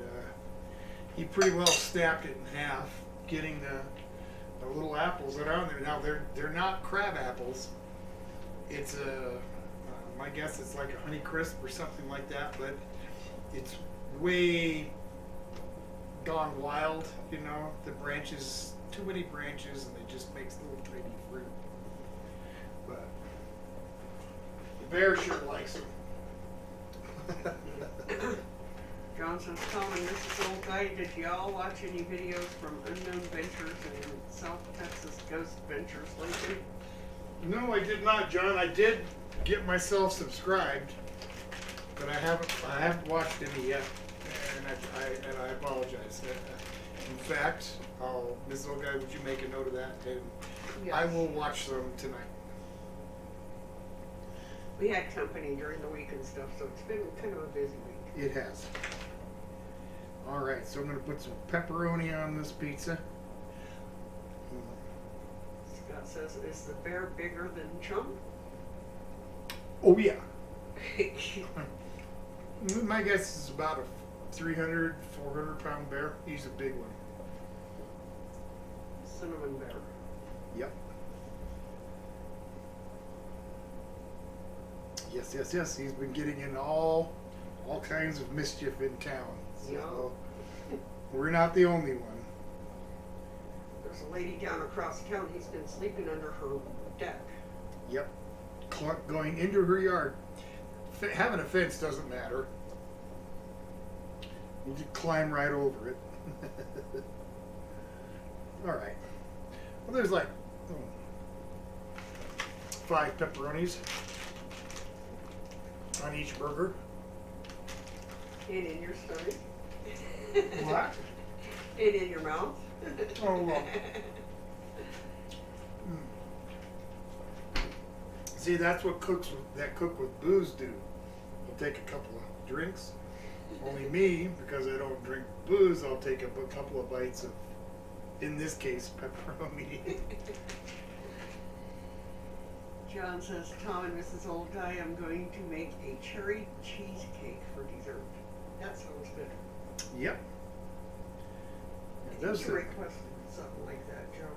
he pretty well snapped it in half, getting the little apples that are on there. Now they're not crab apples. It's my guess it's like a Honey Crisp or something like that, but it's way gone wild. You know, the branches, too many branches, and it just makes little tiny fruit. But the bear sure likes them. John says, Tom and Mrs. Old Guy, did y'all watch any videos from Unknown Ventures and South Texas Ghost Ventures lately? No, I did not, John. I did get myself subscribed, but I haven't watched any yet, and I apologize. In fact, Mrs. Old Guy, would you make a note of that? And Yes. I will watch them tonight. We had company during the week and stuff, so it's been kind of a busy week. It has. All right, so I'm going to put some pepperoni on this pizza. Scott says, is the bear bigger than Chump? Oh, yeah. My guess is about a 300, 400 pound bear. He's a big one. Cinnamon bear. Yep. Yes. He's been getting into all kinds of mischief in town. So we're not the only one. There's a lady down across town. He's been sleeping under her deck. Yep. Going into her yard. Having a fence doesn't matter. You just climb right over it. All right. Well, there's like 5 pepperonis on each burger. And in your stomach. What? And in your mouth. Oh, well. See, that's what cook with booze do. I'll take a couple of drinks. Only me, because I don't drink booze, I'll take a couple of bites of, in this case, pepperoni. John says, Tom and Mrs. Old Guy, I'm going to make a cherry cheesecake for dessert. That sounds good. Yep. I It think does you sound- requested something like that, John.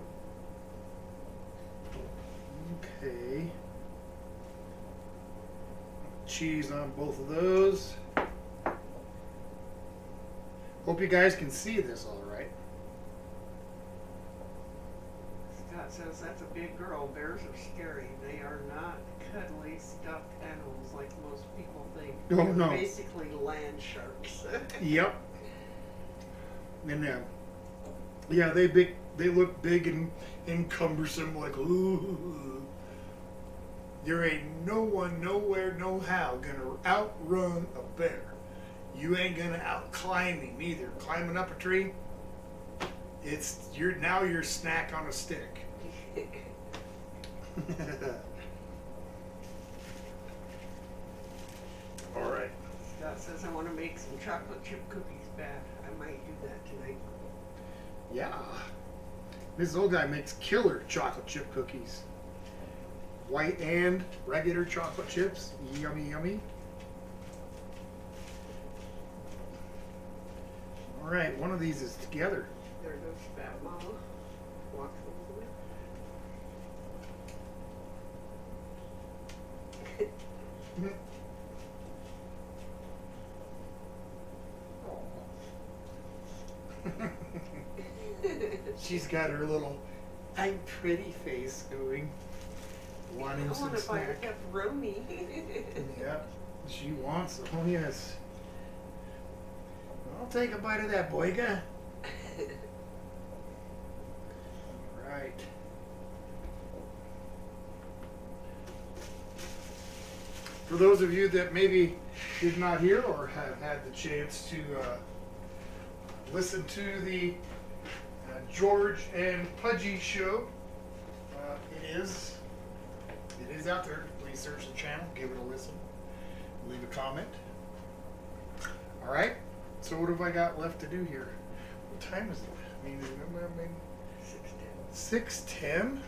Okay. Cheese on both of those. Hope you guys can see this all right. Scott says, that's a big girl. Bears are scary. They are not cuddly stuffed animals like most people think. Oh, They're no. basically land sharks. Yep. And yeah, they look big and cumbersome, like ooh. There ain't no one, nowhere, no how gonna outrun a bear. You ain't gonna outclimb him either. Climbing up a tree, you're your snack on a stick. All right. Scott says, I want to make some chocolate chip cookies bad. I might do that tonight. Yeah. This old guy makes killer chocolate chip cookies. White and regular chocolate chips. Yummy, yummy. All right, one of these is together. There goes Fat Mama. Walks over She's got her little I'm pretty face going. Wanting I some want to buy a snack. pepperoni. Yeah, she wants. Oh yes. I'll take a bite of that, boyga. Right. For those of you that maybe did not hear or have had the chance to listen to the George and Pudgy show, it is out there. Please search the channel, give it a listen, leave a comment. All right. So what have I got left to do here? What time is it? I mean, 6:10. 6:10.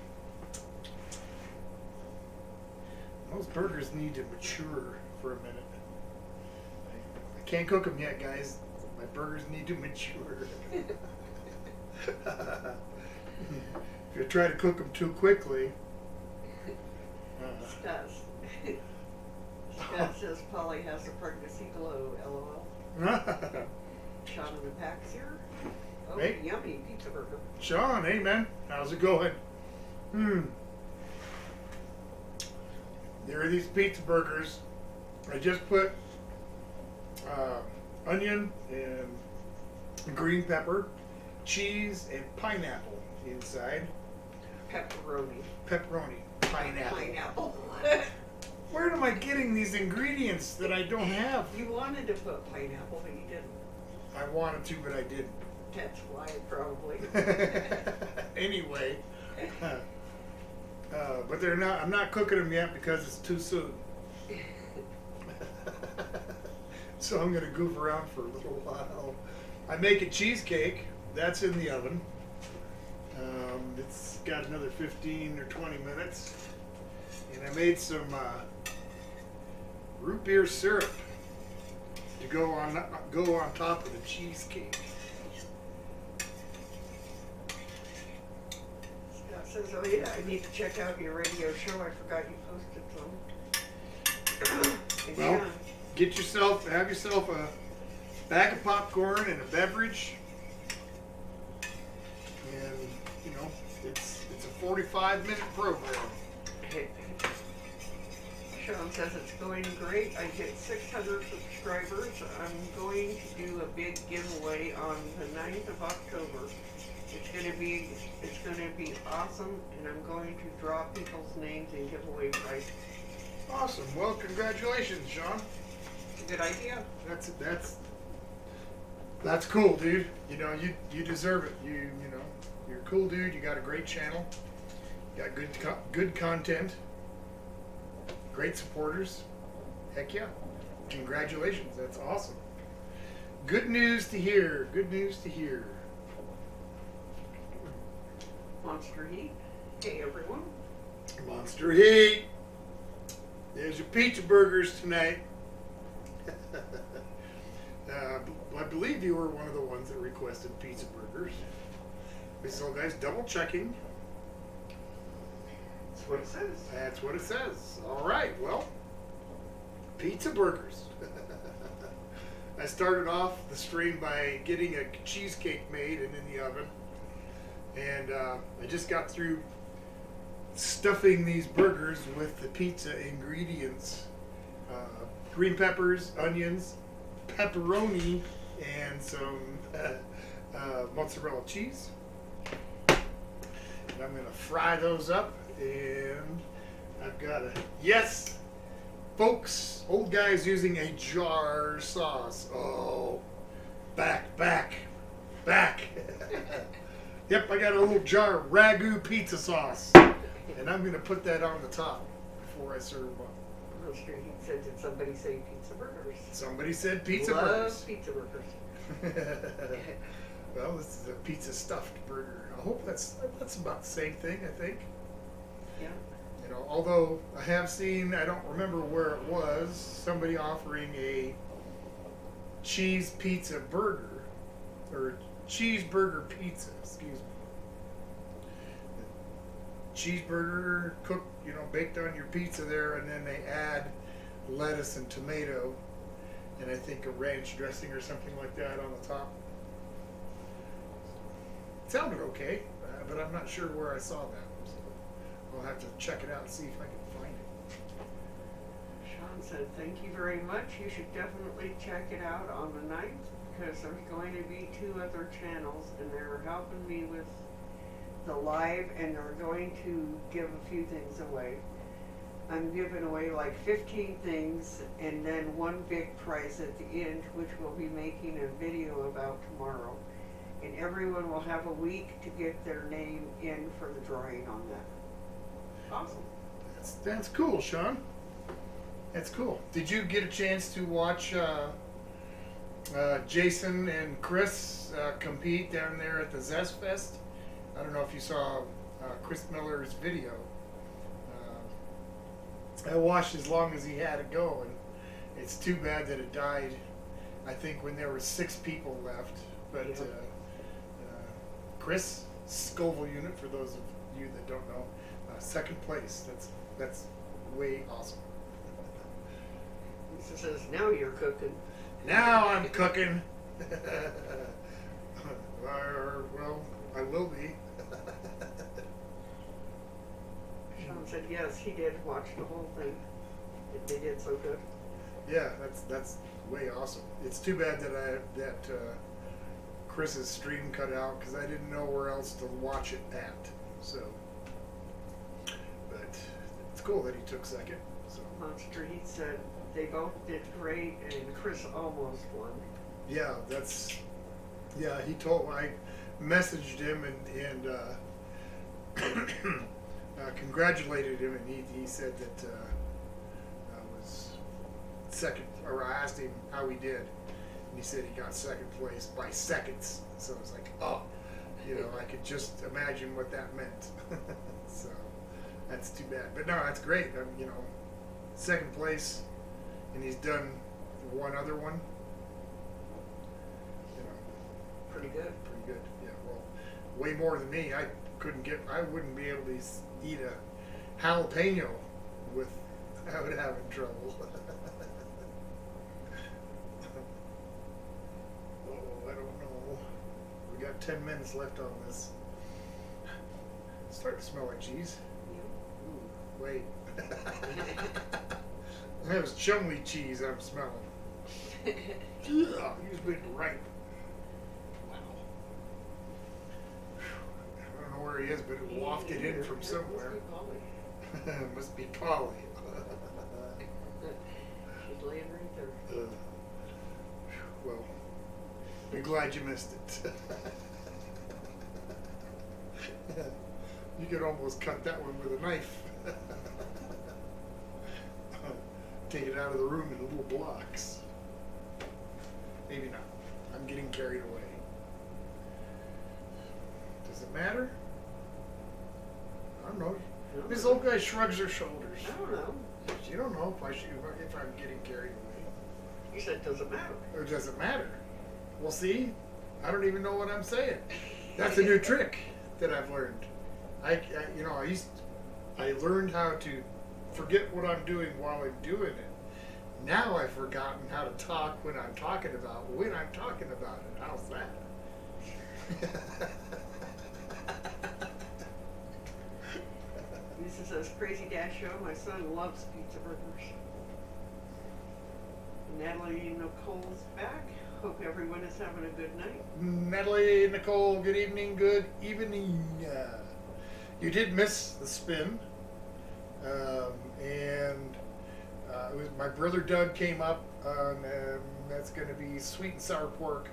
Those burgers need to mature for a minute. I can't cook them yet, guys. My burgers need to mature. If you try to cook them too quickly. Scott says Polly has a pregnancy glow, lol. Sean in the pack's here. Oh, Hey. yummy pizza burger. Sean, hey man, how's it going? There are these pizza burgers. I just put onion and green pepper, cheese, and pineapple inside. Pepperoni. Pepperoni, pineapple. Pineapple. Where am I getting these ingredients that I don't have? You wanted to put pineapple, but you didn't. I wanted to, but I didn't. That's why, probably. Anyway, but they're not. I'm not cooking them yet because it's too soon. So I'm gonna goof around for a little while. I make a cheesecake. That's in the oven. It's got another 15 or 20 minutes, and I made some root beer syrup to go on top of the cheesecake. Scott says, oh yeah, I need to check out your radio show. I forgot you posted some. And Well, yeah, have yourself a bag of popcorn and a beverage, and you know it's a 45-minute program. Sean says it's going great. I hit 600 subscribers. I'm going to do a big giveaway on the 9th of October. It's gonna be awesome, and I'm going to draw people's names and give away prizes. Awesome. Well, congratulations, Sean. It's a good idea. That's cool, dude. You know you deserve it. You know you're a cool dude. You got a great channel. You got good content. Great supporters. Heck yeah. Congratulations. That's awesome. Good news to hear. Good news to hear. Monster Heat. Hey everyone. Monster Heat. There's your pizza burgers tonight. I believe you were one of the ones that requested pizza burgers. So guys, double checking. That's what it says. That's what it says. All right, well, pizza burgers. I started off the stream by getting a cheesecake made and in the oven. And I just got through stuffing these burgers with the pizza ingredients. Green peppers, onions, pepperoni, and some mozzarella cheese. And I'm going to fry those up. And I've got yes, folks, old guy's using a jar sauce. Oh, back. Yep, I got a little jar of ragu pizza sauce. And I'm going to put that on the top before I serve them up. Monster Heat said, did somebody say pizza burgers? Somebody said pizza Love burgers. pizza burgers. Well, this is a pizza stuffed burger. I hope that's about the same thing, I think. Yeah. You know, although I have seen, I don't remember where it was, somebody offering a cheese pizza burger, or cheeseburger pizza, excuse me. Cheeseburger cooked, baked on your pizza there, and then they add lettuce and tomato, and I think a ranch dressing or something like that on the top. It sounded okay, but I'm not sure where I saw that. So I'll have to check it out and see if I can find it. Sean said, thank you very much. You should definitely check it out on the 9th because there's going to be 2 other channels and they're helping me with the live and they're going to give a few things away. I'm giving away like 15 things and then one big prize at the end, which we'll be making a video about tomorrow. And everyone will have a week to get their name in for the drawing on that. Awesome. That's cool, Sean. That's cool. Did you get a chance to watch Jason and Chris compete down there at the Zest Fest? I don't know if you saw Chris Miller's video. I watched as long as he had it go, and it's too bad that it died. I think when there were 6 people left, but Chris Scoville unit, for those of you that don't know, second place. That's way awesome. Lisa says, now you're cooking. Now I'm cooking. Well, I will be. Sean said yes, he did watch the whole thing. They did so good. Yeah, that's way awesome. It's too bad that Chris's stream cut out because I didn't know where else to watch it at. So, but it's cool that he took second. So Monster Heat said they both did great, and Chris almost won. yeah, he told. I messaged him and congratulated him, and he said that I was second. Or I asked him how he did, and he said he got second place by seconds. So it's like, oh, I could just imagine what that meant. So that's too bad. But no, that's great. Second place, and he's done one other one. Pretty good. Pretty good. Yeah. Well, way more than me. I wouldn't be able to eat a jalapeno without having trouble. Oh, I don't know. We got 10 minutes left on this. It's starting to smell like cheese. Ooh, wait. That was chumley cheese I'm smelling. Yeah, he's been ripe. Wow. I don't know where he is, but it wafted in from somewhere. Must be Polly. She's laying right there. Well, I'm glad you missed it. You could almost cut that one with a knife. Take it out of the room in little blocks. Maybe not. I'm getting carried away. Does it matter? I don't know. This old guy shrugs her shoulders. I don't know. You don't know if I'm getting carried away. You said it doesn't matter. Or does it matter? Well, see, I don't even know what I'm saying. That's a new trick that I've learned. I learned how to forget what I'm doing while I'm doing it. Now I've forgotten how to talk when I'm talking about it. How's that? Lisa says, Crazy Dash Show, my son loves pizza burgers. Natalie Nicole's back. Hope everyone is having a good night. Natalie, Nicole, good evening, good evening. You did miss the spin. And it was my brother Doug came up, and that's going to be sweet and sour pork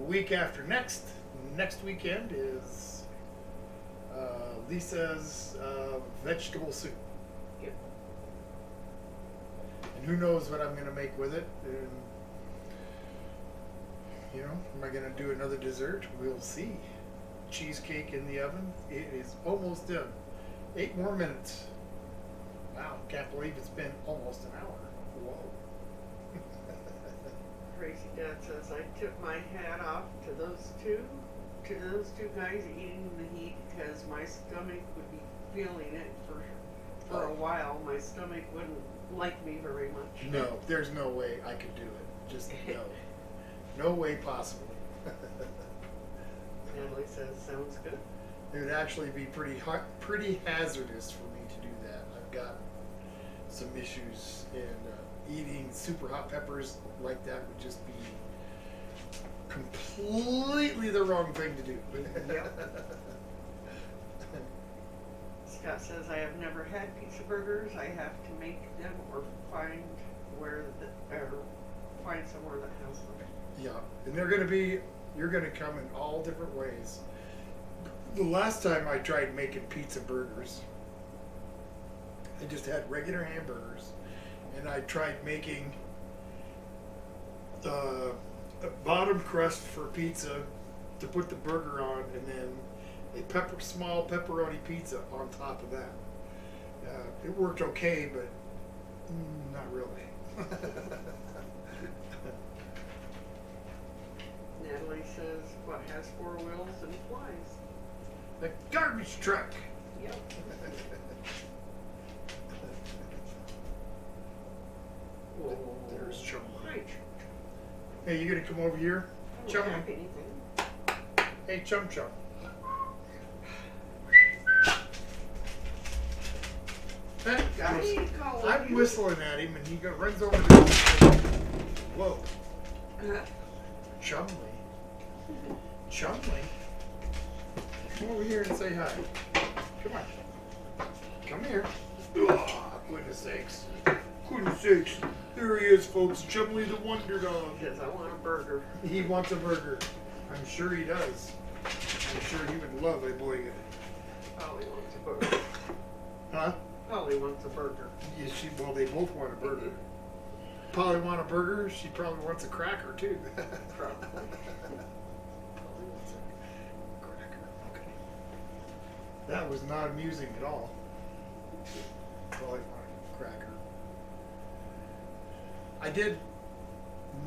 week after next. Next weekend is Lisa's vegetable soup. Yep. And who knows what I'm going to make with it. And, am I going to do another dessert? We'll see. Cheesecake in the oven. It is almost done. 8 more minutes. Wow, can't believe it's been almost an hour. Whoa. Crazy Dad says, I tip my hat off to those two guys eating the heat because my stomach would be feeling it for a while. My stomach wouldn't like me very much. No, there's no way I could do it. Just no. No way possible. Natalie says, sounds good. It would actually be pretty hazardous for me to do that. I've got some issues, and eating super hot peppers like that would just be completely the wrong thing to do. Yep. Scott says, I have never had pizza burgers. I have to make them or find somewhere that has them. Yeah, and you're gonna come in all different ways. The last time I tried making pizza burgers, I just had regular hamburgers, and I tried making a bottom crust for pizza to put the burger on, and then a small pepperoni pizza on top of that. It worked okay, but not really. Natalie says, what has 4 wheels and flies? The garbage truck. Yep. Whoa. There's Chum. Right. Hey, you gonna come over here? I Chum. don't have anything. Hey, Chum. Hey, Guy calling I'm you. whistling at him, and he runs over to me. Whoa, Chumley. Come over here and say hi. Come on. Come here. Oh, goodness sakes. Goodness sakes. There he is, folks. Chumley the Wonder Dog. Says, I want a burger. He wants a burger. I'm sure he does. I'm sure he would love a boy. Polly wants a burger. Huh? Polly wants a burger. Yeah, well, they both want a burger. Polly want a burger. She probably wants a cracker too. Probably. Polly wants a cracker. Okay. That was not amusing at all. Polly wanted a cracker. I did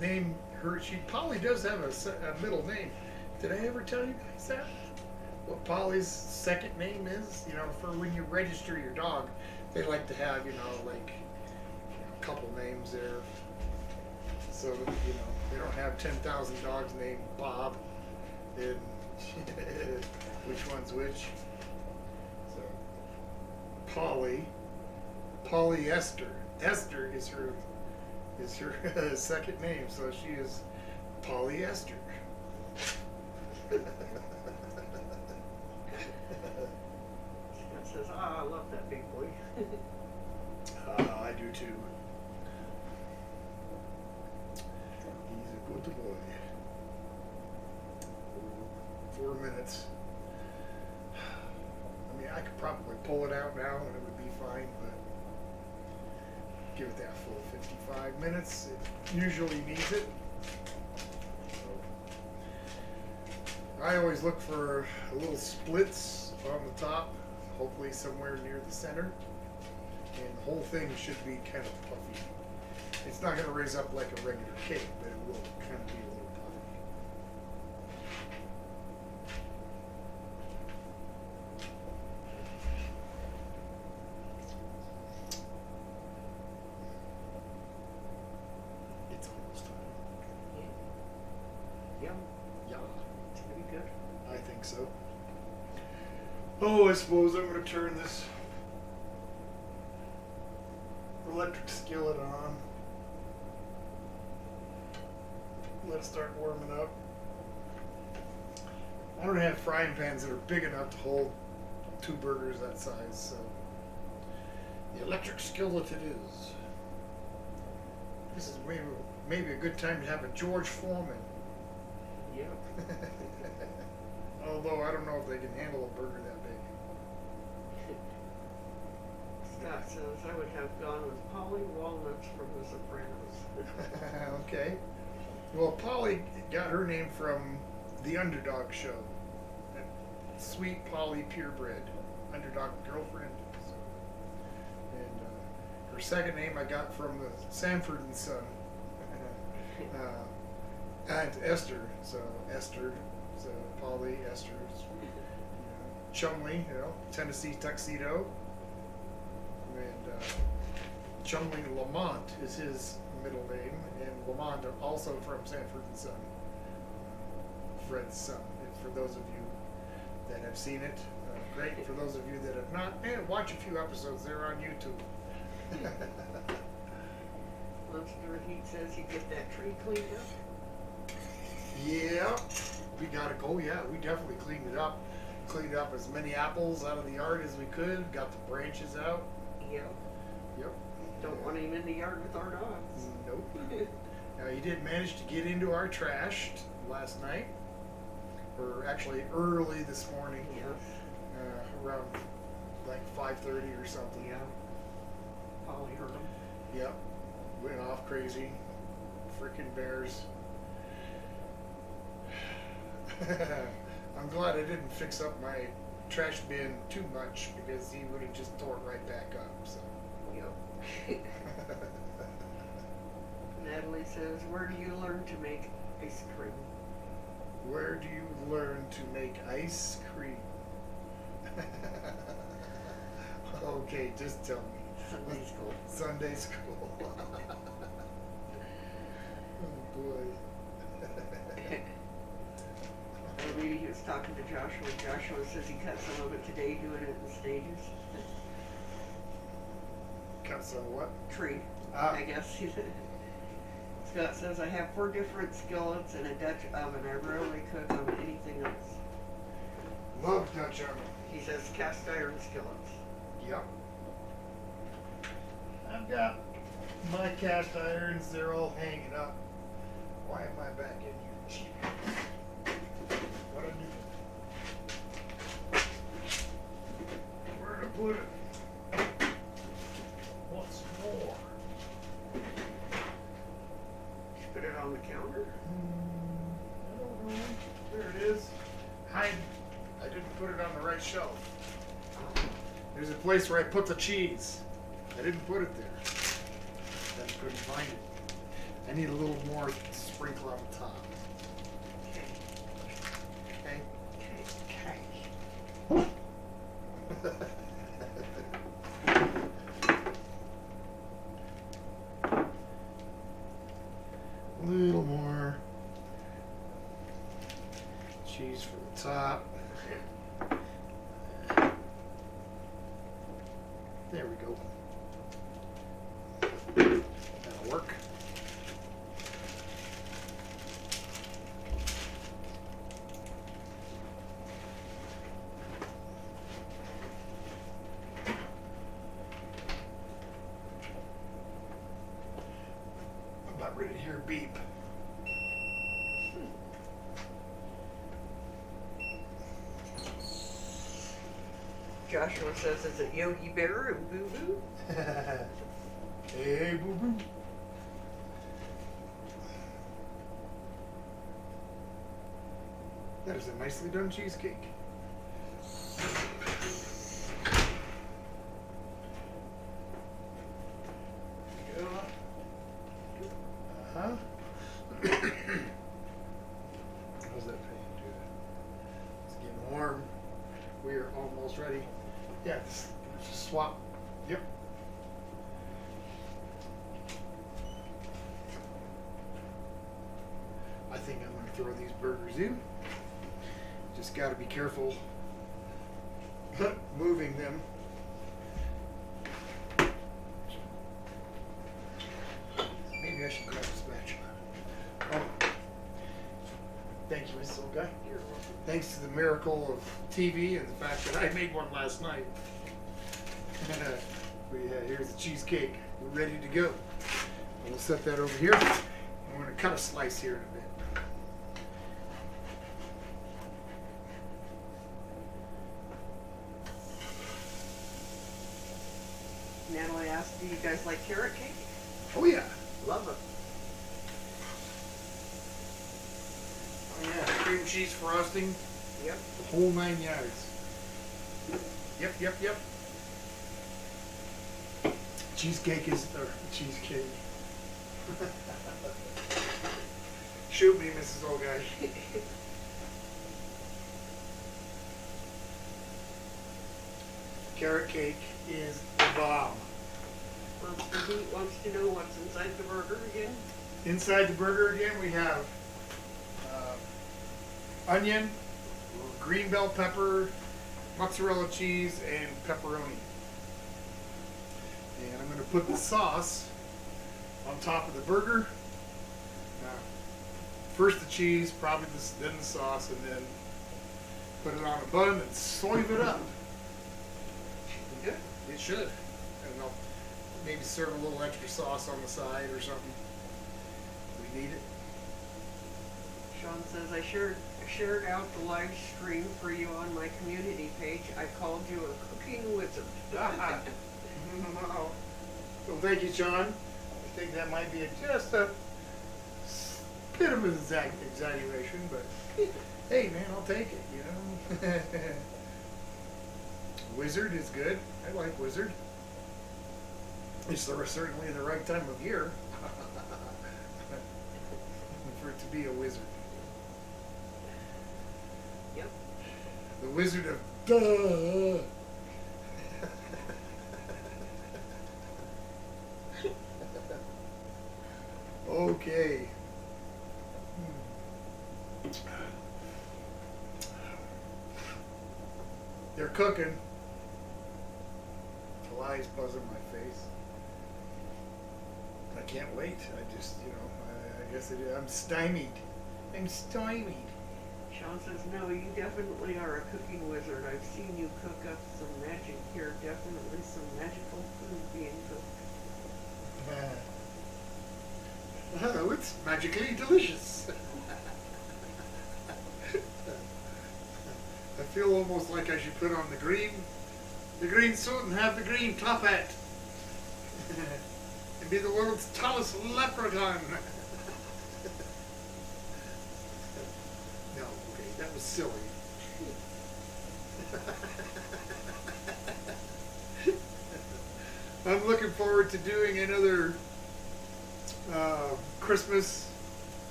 name her. Polly does have a middle name. Did I ever tell you guys that? What Polly's second name is? You know, for when you register your dog, they like to have, like a couple names there. So, they don't have 10,000 dogs named Bob. And which one's which? So, Polly Esther. Esther is her second name, so she is Polly Esther. Says, I love that big boy. I do too. He's a good boy. 4 minutes. I mean, I could probably pull it out now and it would be fine, but give it that full 55 minutes. It usually needs it. So, I always look for a little splits on the top, hopefully somewhere near the center. And the whole thing should be kind of puffy. It's not going to raise up like a regular cake, but it will kind of be a little puffy. It's almost time. Yeah. Yeah, It's pretty good. I think so. Oh, I suppose I'm going to turn this electric skillet on. Let it start warming up. I don't have frying pans that are big enough to hold 2 burgers that size, so the electric skillet it is. This is maybe a good time to have a George Foreman. Yep. Although I don't know if they can handle a burger that big. Scott says, I would have gone with Polly Walnuts from The Sopranos. Okay. Well, Polly got her name from the Underdog show. Sweet Polly Purebred, Underdog Girlfriend. So, and her second name I got from the Sanford and Son. Aunt Esther, so Esther, so Polly, Esther, Chumley, Tennessee Tuxedo, and Chumley Lamont is his middle name, and Lamont also from Sanford and Son, Fred's son. And for those of you that have seen it, great. For those of you that have not, watch a few episodes. They're on YouTube. Monster Heat says you get that tree cleaned up. Yeah, we got to go. Yeah, we definitely cleaned it up. Cleaned up as many apples out of the yard as we could. Got the branches out. Yep. Yep. Don't want him in the yard with our dogs. Nope. Now he did manage to get into our trash last night, or actually early this morning. Yes. Around like 5:30 or something. Yeah. Polly heard him. Yep. Went off crazy. Freaking bears. I'm glad I didn't fix up my trash bin too much because he would have just tore it right back up. So. Yep. Natalie says, where do you learn to make ice cream? Where do you learn to make ice cream? Okay, just tell me. Sunday school. Sunday school. Oh boy. Maybe he was talking to Joshua. Joshua says he cut some of it today, doing it in stages. Cut some what? Tree, Ah. I guess. Scott says, I have 4 different skillets and a Dutch oven. I rarely cook on anything else. Love Dutch oven. He says cast iron skillets. Yep. I've got my cast irons, they're all hanging up. Why am I back in here? What I do? Where to put it? What's more? Put it on the counter. I don't know. There it is. I didn't put it on the right shelf. There's a place where I put the cheese. I didn't put it there. Then couldn't find it. I need a little more sprinkle on the top. Okay. Okay. A little more cheese for the top. There we go. That'll work. I'm about ready to hear a beep. Joshua says, is it Yogi Bear and Boo Boo? Hey, boo boo. That is a nicely done cheesecake. Uh-huh. How's that pain do? It's getting warm. We are almost ready. Yeah, just swap. Yep. I think I'm going to throw these burgers in. Just got to be careful moving them. Maybe I should grab a spatula. Oh, thank you, Mrs. Old Guy. You're welcome. Thanks to the miracle of TV and the fact that I made one last night. Here's the cheesecake. We're ready to go. We'll set that over here. I'm going to cut a slice here in a bit. Natalie asked, do you guys like carrot cake? Oh yeah. Love it. Oh yeah. Cream cheese frosting. Yep. The whole 9 yards. Yep. Cheesecake is cheesecake. Shoot me, Mrs. Old Guy. Carrot cake is the bomb. Wants to know what's inside the burger again. Inside the burger again, we have onion, green bell pepper, mozzarella cheese, and pepperoni. And I'm going to put the sauce on top of the burger. First the cheese, probably then the sauce, and then put it on a bun and soive it up. Good. It should. And I'll maybe serve a little extra sauce on the side or something. We need it. Sean says, I shared out the live stream for you on my community page. I called you a cooking wizard. Well, thank you, Sean. I think that might be just a bit of an exaggeration, but hey man, I'll take it, you know. Wizard is good. I like Wizard. It's certainly the right time of year for it to be a wizard. Yep. The Wizard of Duh. Okay. They're cooking. Flies buzzing my face. I can't wait. I just, I guess I'm stymied. I'm stymied. Sean says, no, you definitely are a cooking wizard. I've seen you cook up some magic here. Definitely some magical food being cooked. Oh, it's magically delicious. I feel almost like I should put on the green suit and have the green top hat. And be the world's tallest leprechaun. No, okay, that was silly. I'm looking forward to doing another Christmas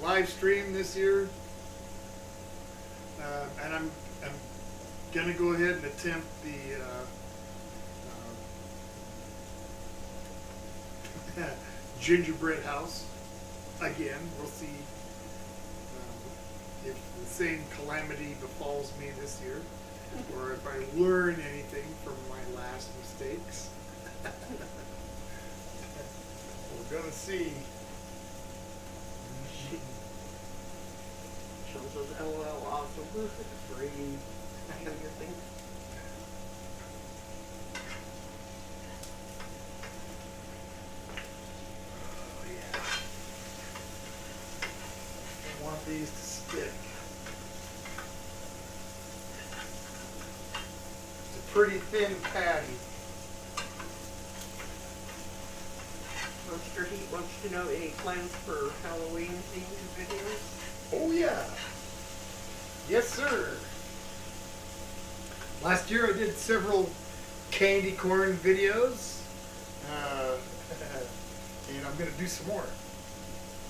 live stream this year, and I'm gonna go ahead and attempt the gingerbread house again. We'll see if the same calamity befalls me this year, or if I learn anything from my last mistakes. We're gonna see. Sean says, LOL, awesome. Free. I know your thing. Oh yeah. I want these to stick. It's a pretty thin patty. Monster Heat wants to know any plans for Halloween themed videos. Oh yeah. Yes, sir. Last year I did several candy corn videos, and I'm going to do some more.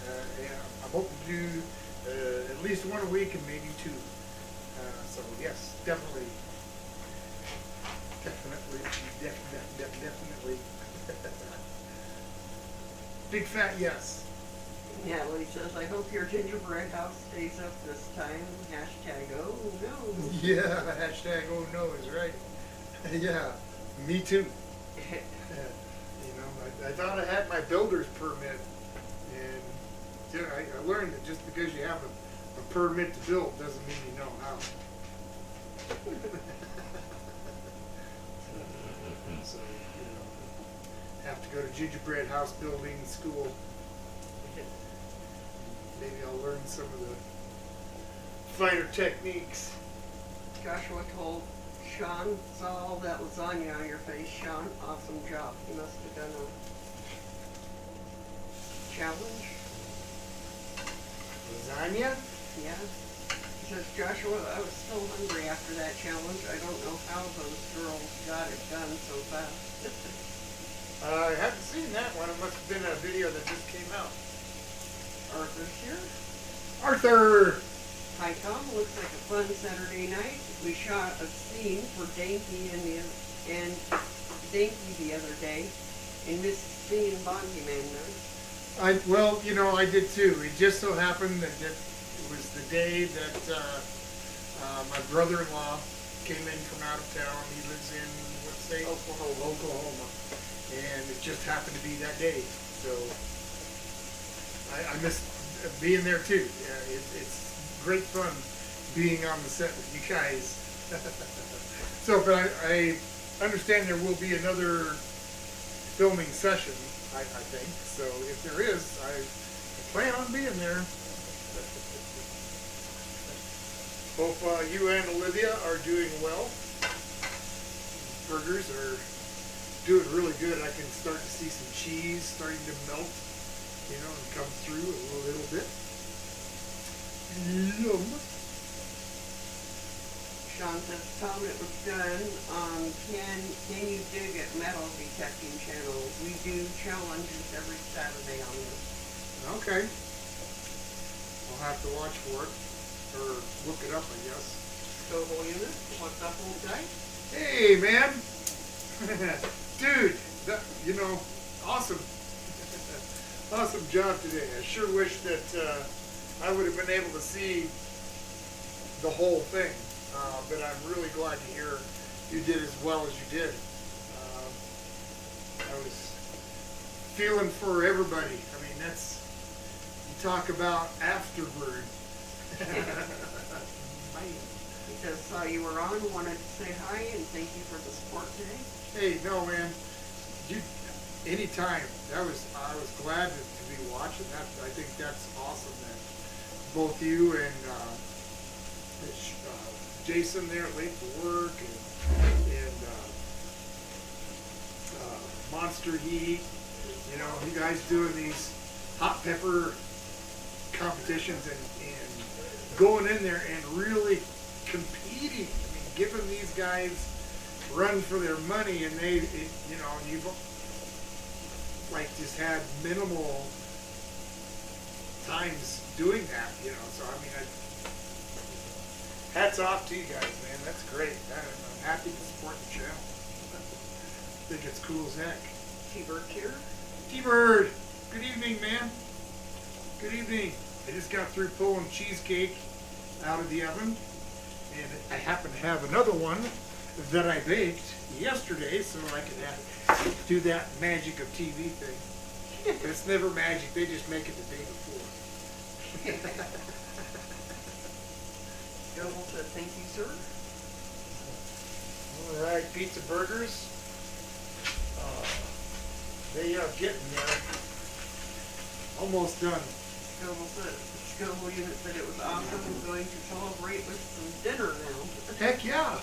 And I'm hoping to do at least one a week and maybe two. So yes, definitely. Big fat yes. Natalie says, I hope your gingerbread house stays up this time. Hashtag, oh no. Yeah, hashtag oh no is right. Yeah, me too. I thought I had my builder's permit, and I learned that just because you have a permit to build doesn't mean you know how. So, have to go to gingerbread house building school. Maybe I'll learn some of the finer techniques. Joshua told Sean, saw all that lasagna on your face, Sean. Awesome job. He must have done a challenge. Lasagna? Yeah. He says, Joshua, I was so hungry after that challenge. I don't know how those girls got it done so fast. I haven't seen that one. It must have been a video that just came out. Arthur's here. Arthur! Hi Tom, looks like a fun Saturday night. We shot a scene for Danky and Danky the other day, and missed seeing Bondy Man there. I did too. It just so happened that it was the day that my brother-in-law came in from out of town. He lives in, what state? Oklahoma. And it just happened to be that day. So I missed being there too. It's great fun being on the set with you guys. So, but I understand there will be another filming session, I think. So if there is, I plan on being there. Hope you and Olivia are doing well. Burgers are doing really good. I can start to see some cheese starting to melt, and come through a little bit. Yum. Sean says, Tom, it was done. Can you dig at metal detecting channels? We do challenges every Saturday on this. Okay. I'll have to watch for it, or look it up, I guess. Scoville unit, what's up, old guy? Hey, man. Dude, awesome. Awesome job today. I sure wish that I would have been able to see the whole thing. But I'm really glad to hear you did as well as you did. I was feeling for everybody. I mean, you talk about afterward. Man. He says, saw you were on, wanted to say hi and thank you for the support today. Hey, no, man. Anytime. I was glad to be watching that. I think that's awesome that both you and Jason there late for work and Monster Heat, you guys doing these hot pepper competitions and going in there and really competing. I mean, giving these guys run for their money, and you've like just had minimal times doing that, so I mean, hats off to you guys, man. That's great. I'm happy to support the channel. I think it's cool as heck. T-Bird here. T-Bird, good evening, man. Good evening. I just got through pulling cheesecake out of the oven, and I happen to have another one that I baked yesterday, so I could do that magic of TV thing. But it's never magic. They just make it the day before. Scoville said, thank you, sir. All right, pizza burgers. They are getting there. Almost done. Scoville unit said it was awesome. I'm going to celebrate with some dinner now. Heck yeah.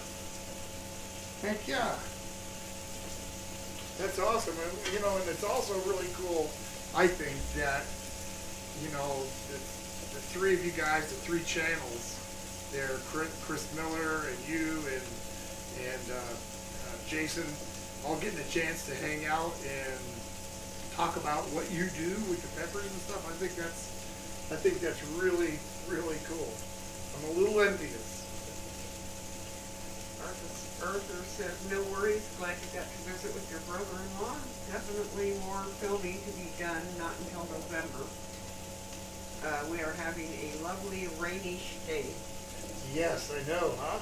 Heck yeah. That's awesome. And it's also really cool, I think, that, the three of you guys, the three channels, there, Chris Miller and you and Jason, all getting a chance to hang out and talk about what you do with the peppers and stuff. I think that's really, really cool. I'm a little envious. Arthur says, no worries, glad you got to visit with your brother-in-law. Definitely more filming to be done, not until November. We are having a lovely rainy day. Yes, I know, huh?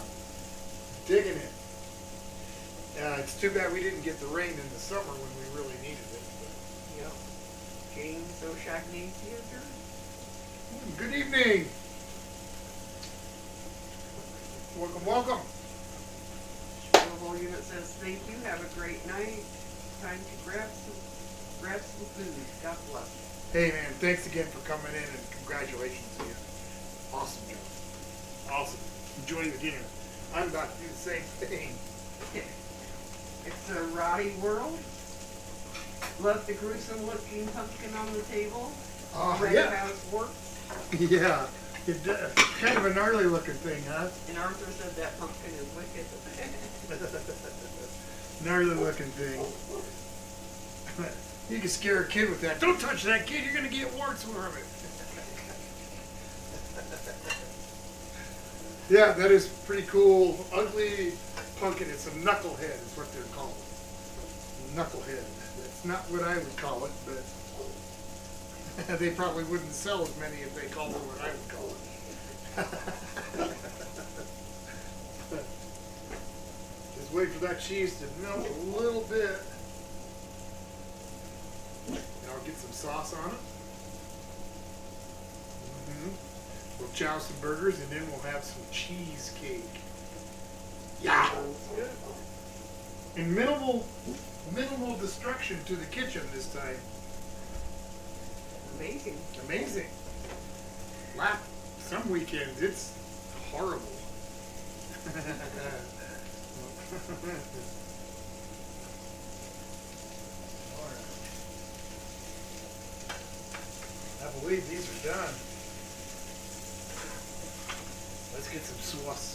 Digging it. It's too bad we didn't get the rain in the summer when we really needed it. But. Yep. James O'Shaughnessy is here. Good evening. Welcome, welcome. Scoville unit says, thank you, have a great night. Time to grab some food. God bless. Hey man, thanks again for coming in and congratulations to you. Awesome job. Awesome. Enjoy your dinner. I'm about to do the same thing. It's a Roddy World. Love the gruesome looking pumpkin on the table. Red Yeah. House works. Yeah. Kind of a gnarly looking thing, huh? And Arthur said that pumpkin is wicked. Gnarly looking thing. You can scare a kid with that. Don't touch that, kid. You're going to get warts from it. Yeah, that is pretty cool. Ugly pumpkin. It's a knucklehead is what they're called. Knucklehead. That's not what I would call it, but they probably wouldn't sell as many if they called it what I would call it. Just wait for that cheese to melt a little bit. Now I'll get some sauce on it. We'll chow some burgers and then we'll have some cheesecake. Yeah. And minimal destruction to the kitchen this time. Amazing. Amazing. Some weekends it's horrible. I believe these are done. Let's get some sauce.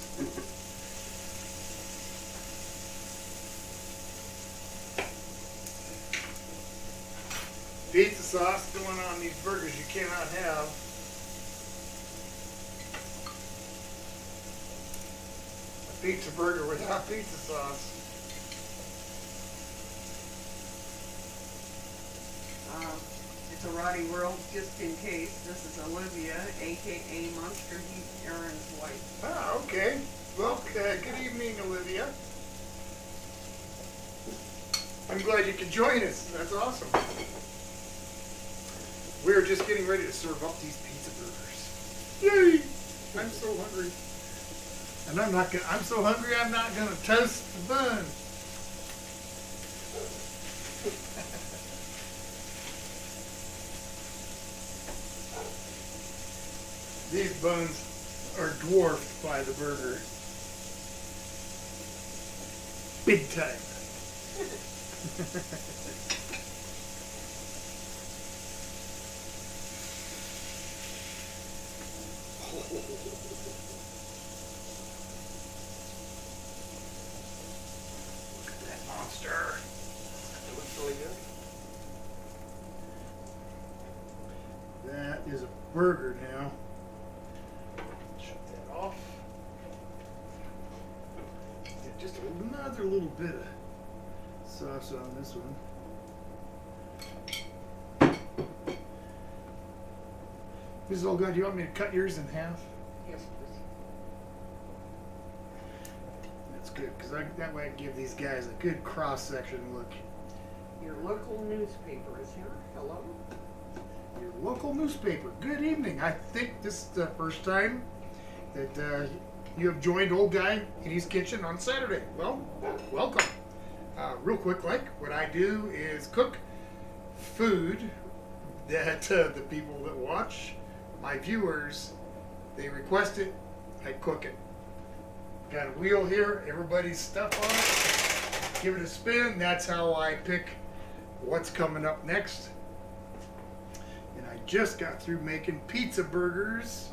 Pizza sauce going on these burgers you cannot have. A pizza burger without pizza sauce. It's a Roddy World, just in case. This is Olivia, aka Monster Heat Aaron's wife. Ah, okay. Well, good evening, Olivia. I'm glad you could join us. That's awesome. We're just getting ready to serve up these pizza burgers. Yay! I'm so hungry. And I'm so hungry I'm not gonna toast the bun. These buns are dwarfed by the burger. Big time. Look at that monster. It looks really good. That is a burger now. Shut that off. Get just another little bit of sauce on this one. This is all good. Do you want me to cut yours in half? Yes, please. That's good, because that way I can give these guys a good cross-section look. Your local newspaper is here. Hello? Your local newspaper. Good evening. I think this is the first time that you have joined Old Guy in his Kitchen on Saturday. Well, welcome. Real quick, what I do is cook food that the people that watch, my viewers, they request it, I cook it. Got a wheel here, everybody's stuff on it. Give it a spin. That's how I pick what's coming up next. And I just got through making pizza burgers.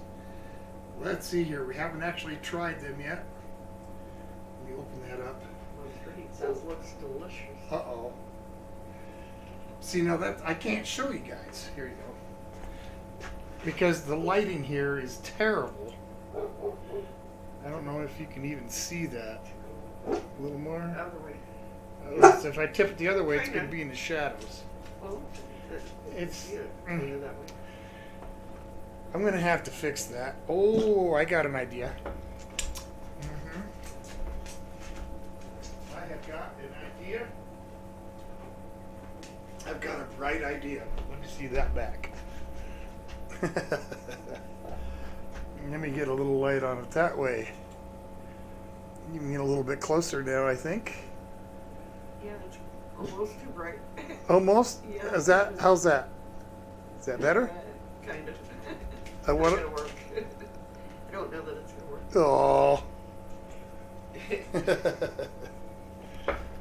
Let's see here. We haven't actually tried them yet. Let me open that up. Monster Heat says looks delicious. Uh-oh. See, now that I can't show you guys. Here you go. Because the lighting here is terrible. I don't know if you can even see that. A little more. Other way. So if I tip it the other way, it's going to be in the shadows. Well, It's. that way. I'm going to have to fix that. Oh, I got an idea. I have got an idea. I've got a bright idea. Let me see that back. Let me get a little light on it that way. You can get a little bit closer now, I think. Yeah, it's almost too bright. Almost? Yeah. Is that? How's that? Is that better? Kind of. I want It's it. gonna work. I don't know that it's gonna work. Oh.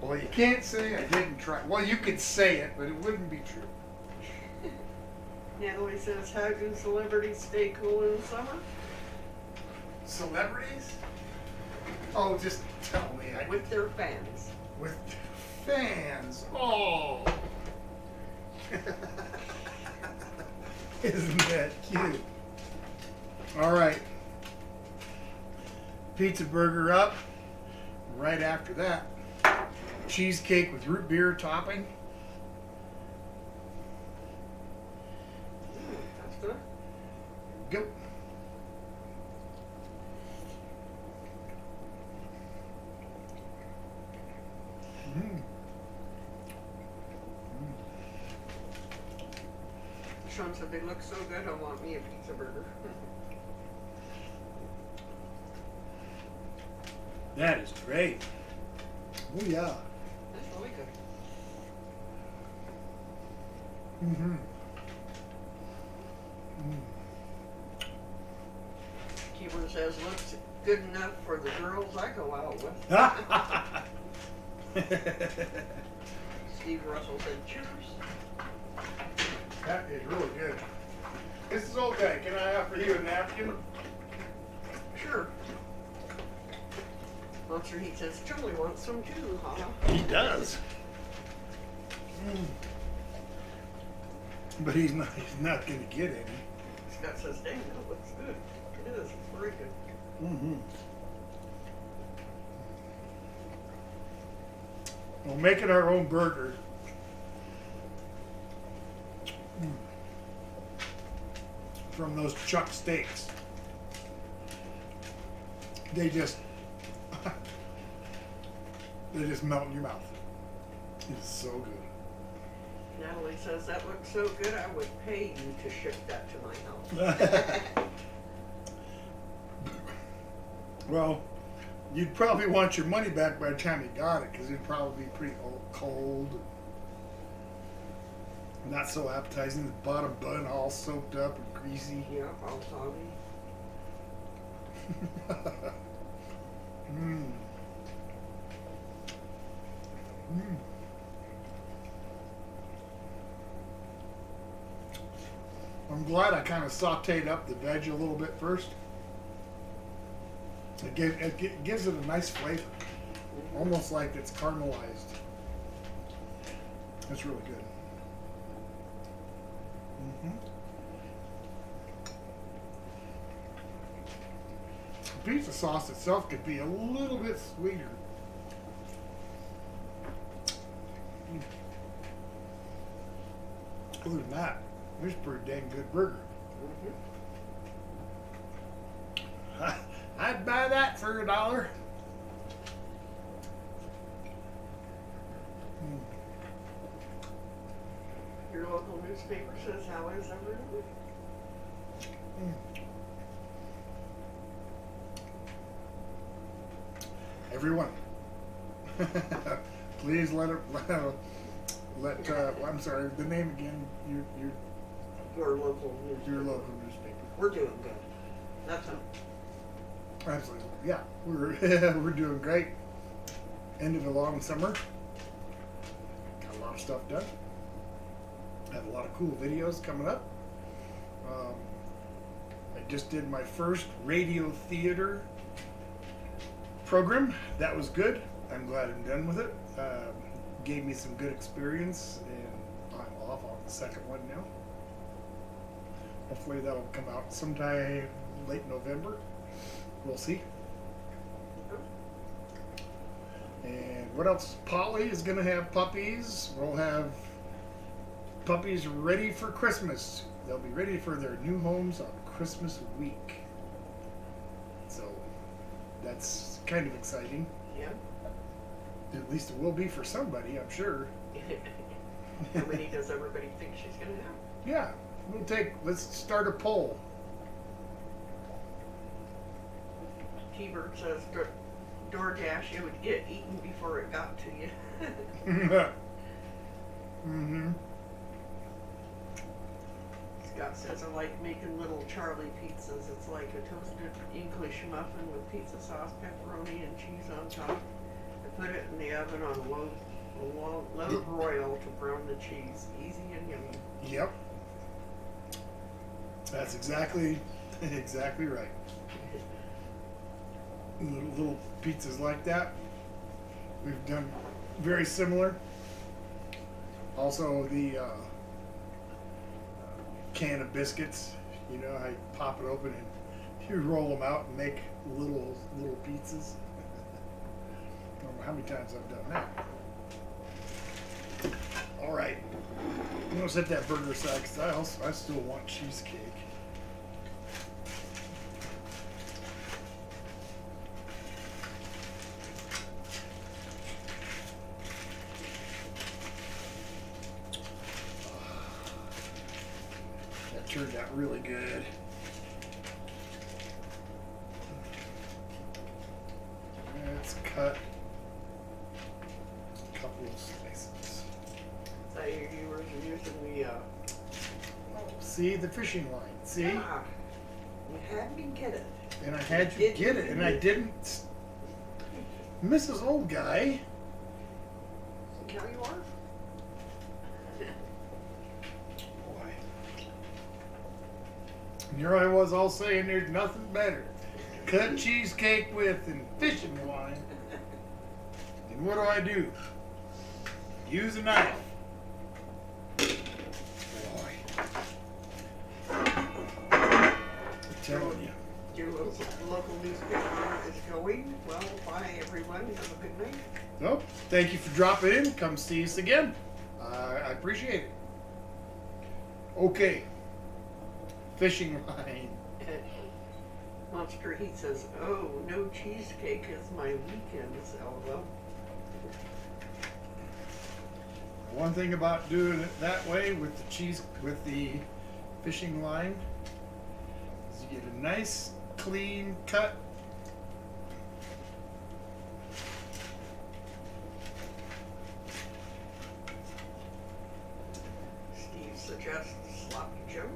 Well, you can't say I didn't try. Well, you could say it, but it wouldn't be true. Natalie says, how do celebrities stay cool in the summer? Celebrities? Oh, just tell me. With their fans. With fans. Oh. Isn't that cute? All right. Pizza burger up. Right after that, cheesecake with root beer topping. That's good. Go. Sean said they look so good, I want me a pizza burger. That is great. Oh yeah. That's really good. Mm-hmm. Keeper says looks good enough for the girls I go out with. Steve Russell said cheers. That is really good. This is okay. Can I offer you a napkin? Sure. Monster Heat says Julie wants some too, huh? He does. But he's not going to get any. Scott says, dang, that looks good. It is. It's very good. Mm-hmm. Well, making our own burger. From those chuck steaks. They just melt in your mouth. It's so good. Natalie says, that looks so good, I would pay you to ship that to my house. Well, you'd probably want your money back by the time you got it, because it'd probably be pretty cold. Not so appetizing. The bottom bun all soaked up and greasy. Yeah, all soggy. Mm. Mm. I'm glad I kind of sauteed up the veg a little bit first. It gives it a nice flavor, almost like it's caramelized. It's really good. The pizza sauce itself could be a little bit sweeter. Other than that, it's a pretty dang good burger. I'd buy that for $1. Your local newspaper says, how is everyone? Everyone, please let I'm sorry, the name again. Your local newspaper. Your local newspaper. We're doing good. That's all. Absolutely, yeah. We're we're doing great. Ended a long summer. Got a lot of stuff done. Have a lot of cool videos coming up. I just did my first radio theater program. That was good. I'm glad I'm done with it. Gave me some good experience, and I'm off on the second one now. Hopefully that'll come out sometime late November. We'll see. And what else? Polly is going to have puppies. We'll have puppies ready for Christmas. They'll be ready for their new homes on Christmas week. So that's kind of exciting. Yeah. At least it will be for somebody, I'm sure. How many does everybody think she's going to have? Yeah. Let's start a poll. T-Bird says DoorDash, it would get eaten before it got to you. Mm-hmm. Scott says, I like making little Charlie pizzas. It's like a toasted English muffin with pizza sauce, pepperoni, and cheese on top. I put it in the oven on low broil to brown the cheese. Easy and yummy. Yep. That's exactly right. Little pizzas like that. We've done very similar. Also, the can of biscuits. You know, I pop it open and you roll them out and make little pizzas. I don't know how many times I've done that. All right, I'm gonna set that burger aside because I still want cheesecake. That turned out really good. Let's cut a couple of slices. So you were using the, See the fishing line. See? ah, you had me get it. And I had you get it, and I didn't. Mrs. Old Guy. See how you are? Boy. And here I was all saying there's nothing better. Cut cheesecake with and fishing line. And what do? Use a knife. Boy. thank you for dropping in. Come see us again. I appreciate it. Okay. Fishing line. Monster Heat says, "Oh, no cheesecake is my weekends, LOL." One thing about doing it that way with the fishing line is you get a nice clean cut. Steve suggests sloppy Joe.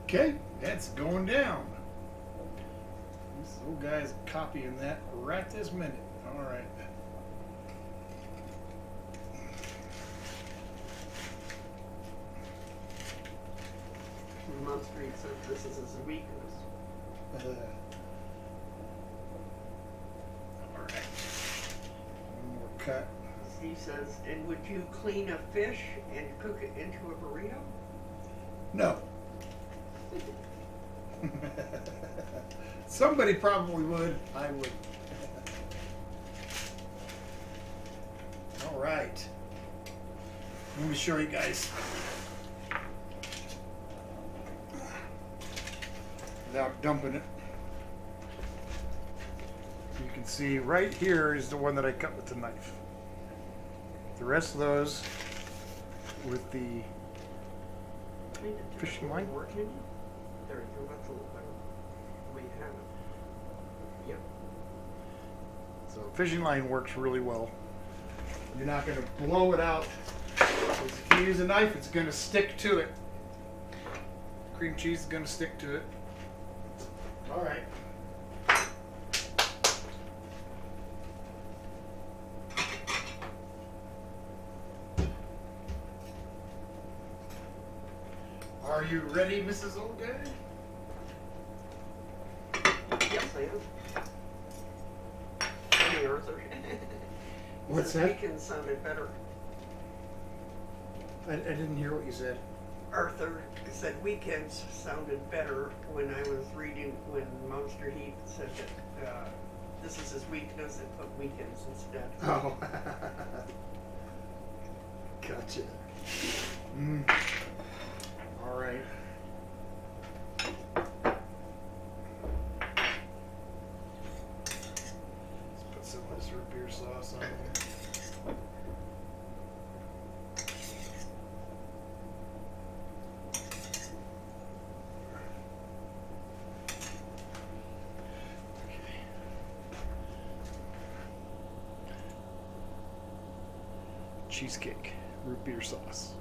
Okay, that's going down. This old guy's copying that right this minute. All right. Monster Heat says this is his weakness. All right. One more cut. Steve says, "And would you clean a fish and cook it into a burrito?" No. Somebody probably would. I would. All right. Let me show you guys. Without dumping it. You can see right here is the one that I cut with the knife. The rest of those with the fishing line. Working? There you go. That's a little better. We have it. Yep. So fishing line works really well. You're not going to blow it out. Because if you use a knife, it's going to stick to it. Cream cheese is going to stick to it. All right. Are you ready, Mrs. Old Guy? Yes, I am. Hey, Arthur. What's This that? weekend sounded better. I didn't hear what you said. Arthur said weekends sounded better when I was reading when Monster Heat said that this is his weakness and put weekends instead. Oh. Gotcha. All right. Let's put some of this root beer sauce on there. Cheesecake, root beer sauce.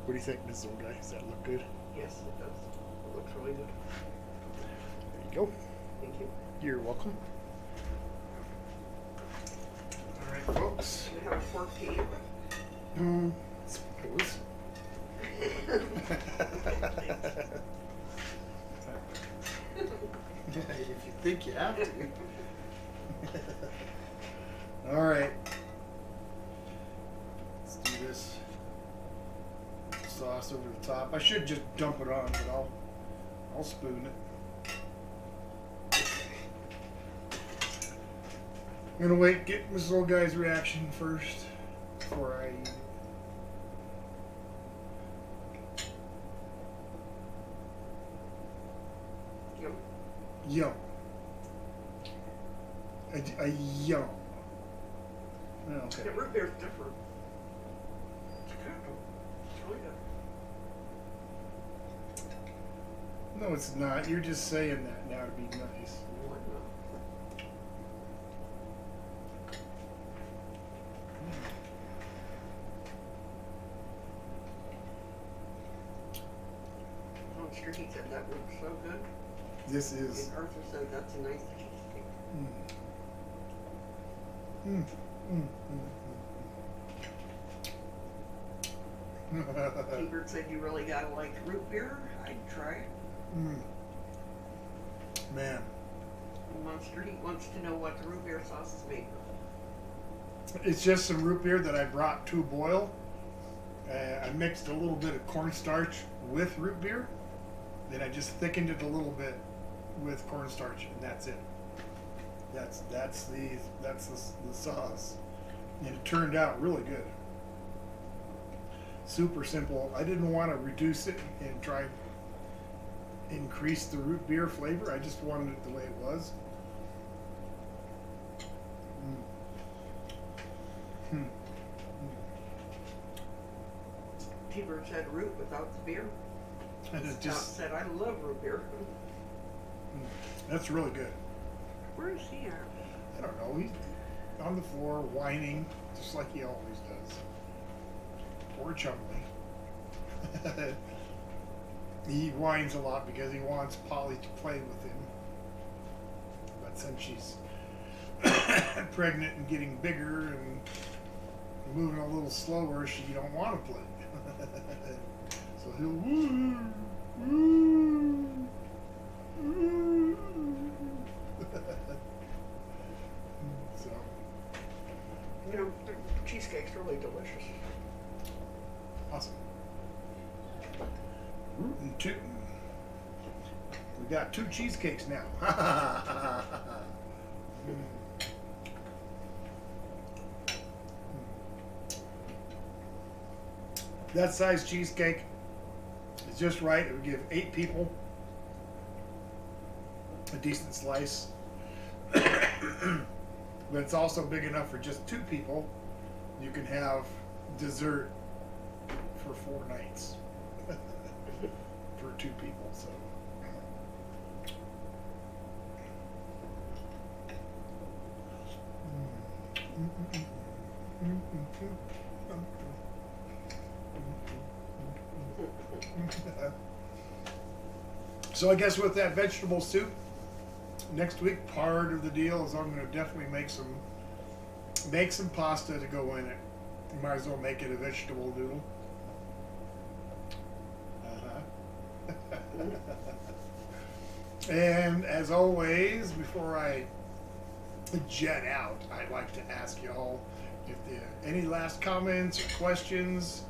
What do you think, Mrs. Old Guy? Does that look good? Yes, it does. It looks really good. There you go. Thank you. You're welcome. All right, folks. We have a fork to eat Suppose. If you think you have to. All right. Let's do this sauce over the top. I should just dump it on, but I'll spoon it. I'm gonna wait, get Mrs. Old Guy's reaction first before I eat it. Yum. Yum. A yum. Okay. The root beer's different. It's good. It's really good. No, it's not. You're just saying that now to be nice. What Monster Heat said that looks so good. This is. And Arthur said that's a nice cheesecake. Hebert said you really gotta like root beer. I'd try it. Man, Monster Heat wants to know what the root beer sauce is made of. it's just some root beer that I brought to boil. I mixed a little bit of cornstarch with root beer. Then I just thickened it a little bit with cornstarch, and that's it. That's the sauce. And it turned out really good. Super simple. I didn't want to reduce it and try and increase the root beer flavor. I just wanted it the way it was. Mm. T-Bird said root without the beer. And it Scott just, said, I love root beer. that's really good. Where is he at? I don't know. He's on the floor whining, just like he always does. Poor Chumley. He whines a lot because he wants Polly to play with him. But since she's pregnant and getting bigger and moving a little slower, she don't want to play. So he'll woo, woo, woo. So, You know, the cheesecake's really delicious. awesome. Rootin' tootin'. We got 2 cheesecakes now. That size cheesecake is just right. It would give 8 people a decent slice. But it's also big enough for just 2 people. You can have dessert for 4 nights for 2 people. So. So I guess with that vegetable soup, next week part of the deal is I'm going to definitely make some pasta to go in it. You might as well make it a vegetable noodle. And as always, before I jet out, I'd like to ask y'all if there are any last comments or questions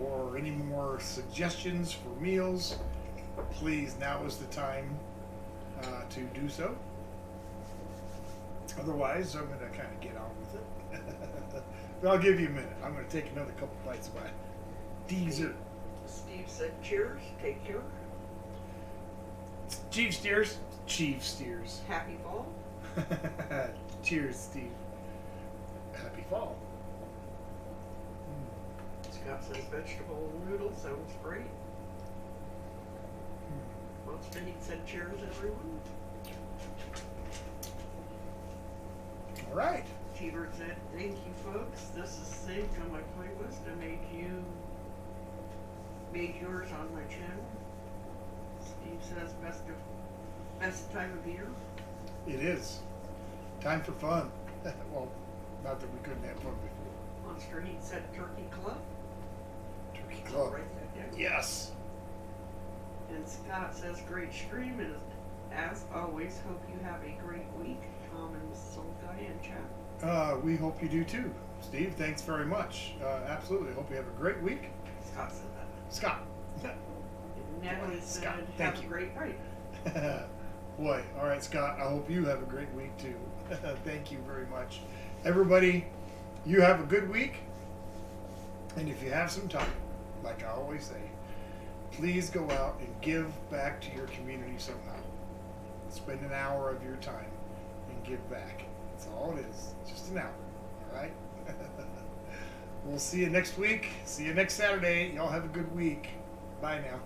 or any more suggestions for meals. Please, now is the time to do so. Otherwise, I'm going to kind of get on with it. But I'll give you a minute. I'm going to take another couple bites of my dessert. Steve said, cheers, take care. Chief steers. Chief steers. Happy fall. Cheers, Steve. Happy fall. Scott says vegetable noodle sounds great. Monster Heat said cheers, everyone. All right. T-Bird said, thank you folks. This is saved on my playlist. I made yours on my channel. Steve says best time of year. It is. Time for fun. Well, not that we couldn't have fun before. Monster Heat said Turkey Club. Turkey I'll Club. write that down. Yes. And Scott says great stream, and as always, hope you have a great week. Tom and Soul Guy and chat. We hope you do too. Steve, thanks very much. Absolutely. Hope you have a great week. Scott said that. Scott. And Natalie said, Scott, have thank a you. great night. Boy, all right, Scott, I hope you have a great week too. Thank you very much. Everybody, you have a good week. And if you have some time, like I always say, please go out and give back to your community somehow. Spend an hour of your time and give back. That's all it is. Just an hour. All right? We'll see you next week. See you next Saturday. Y'all have a good week. Bye now.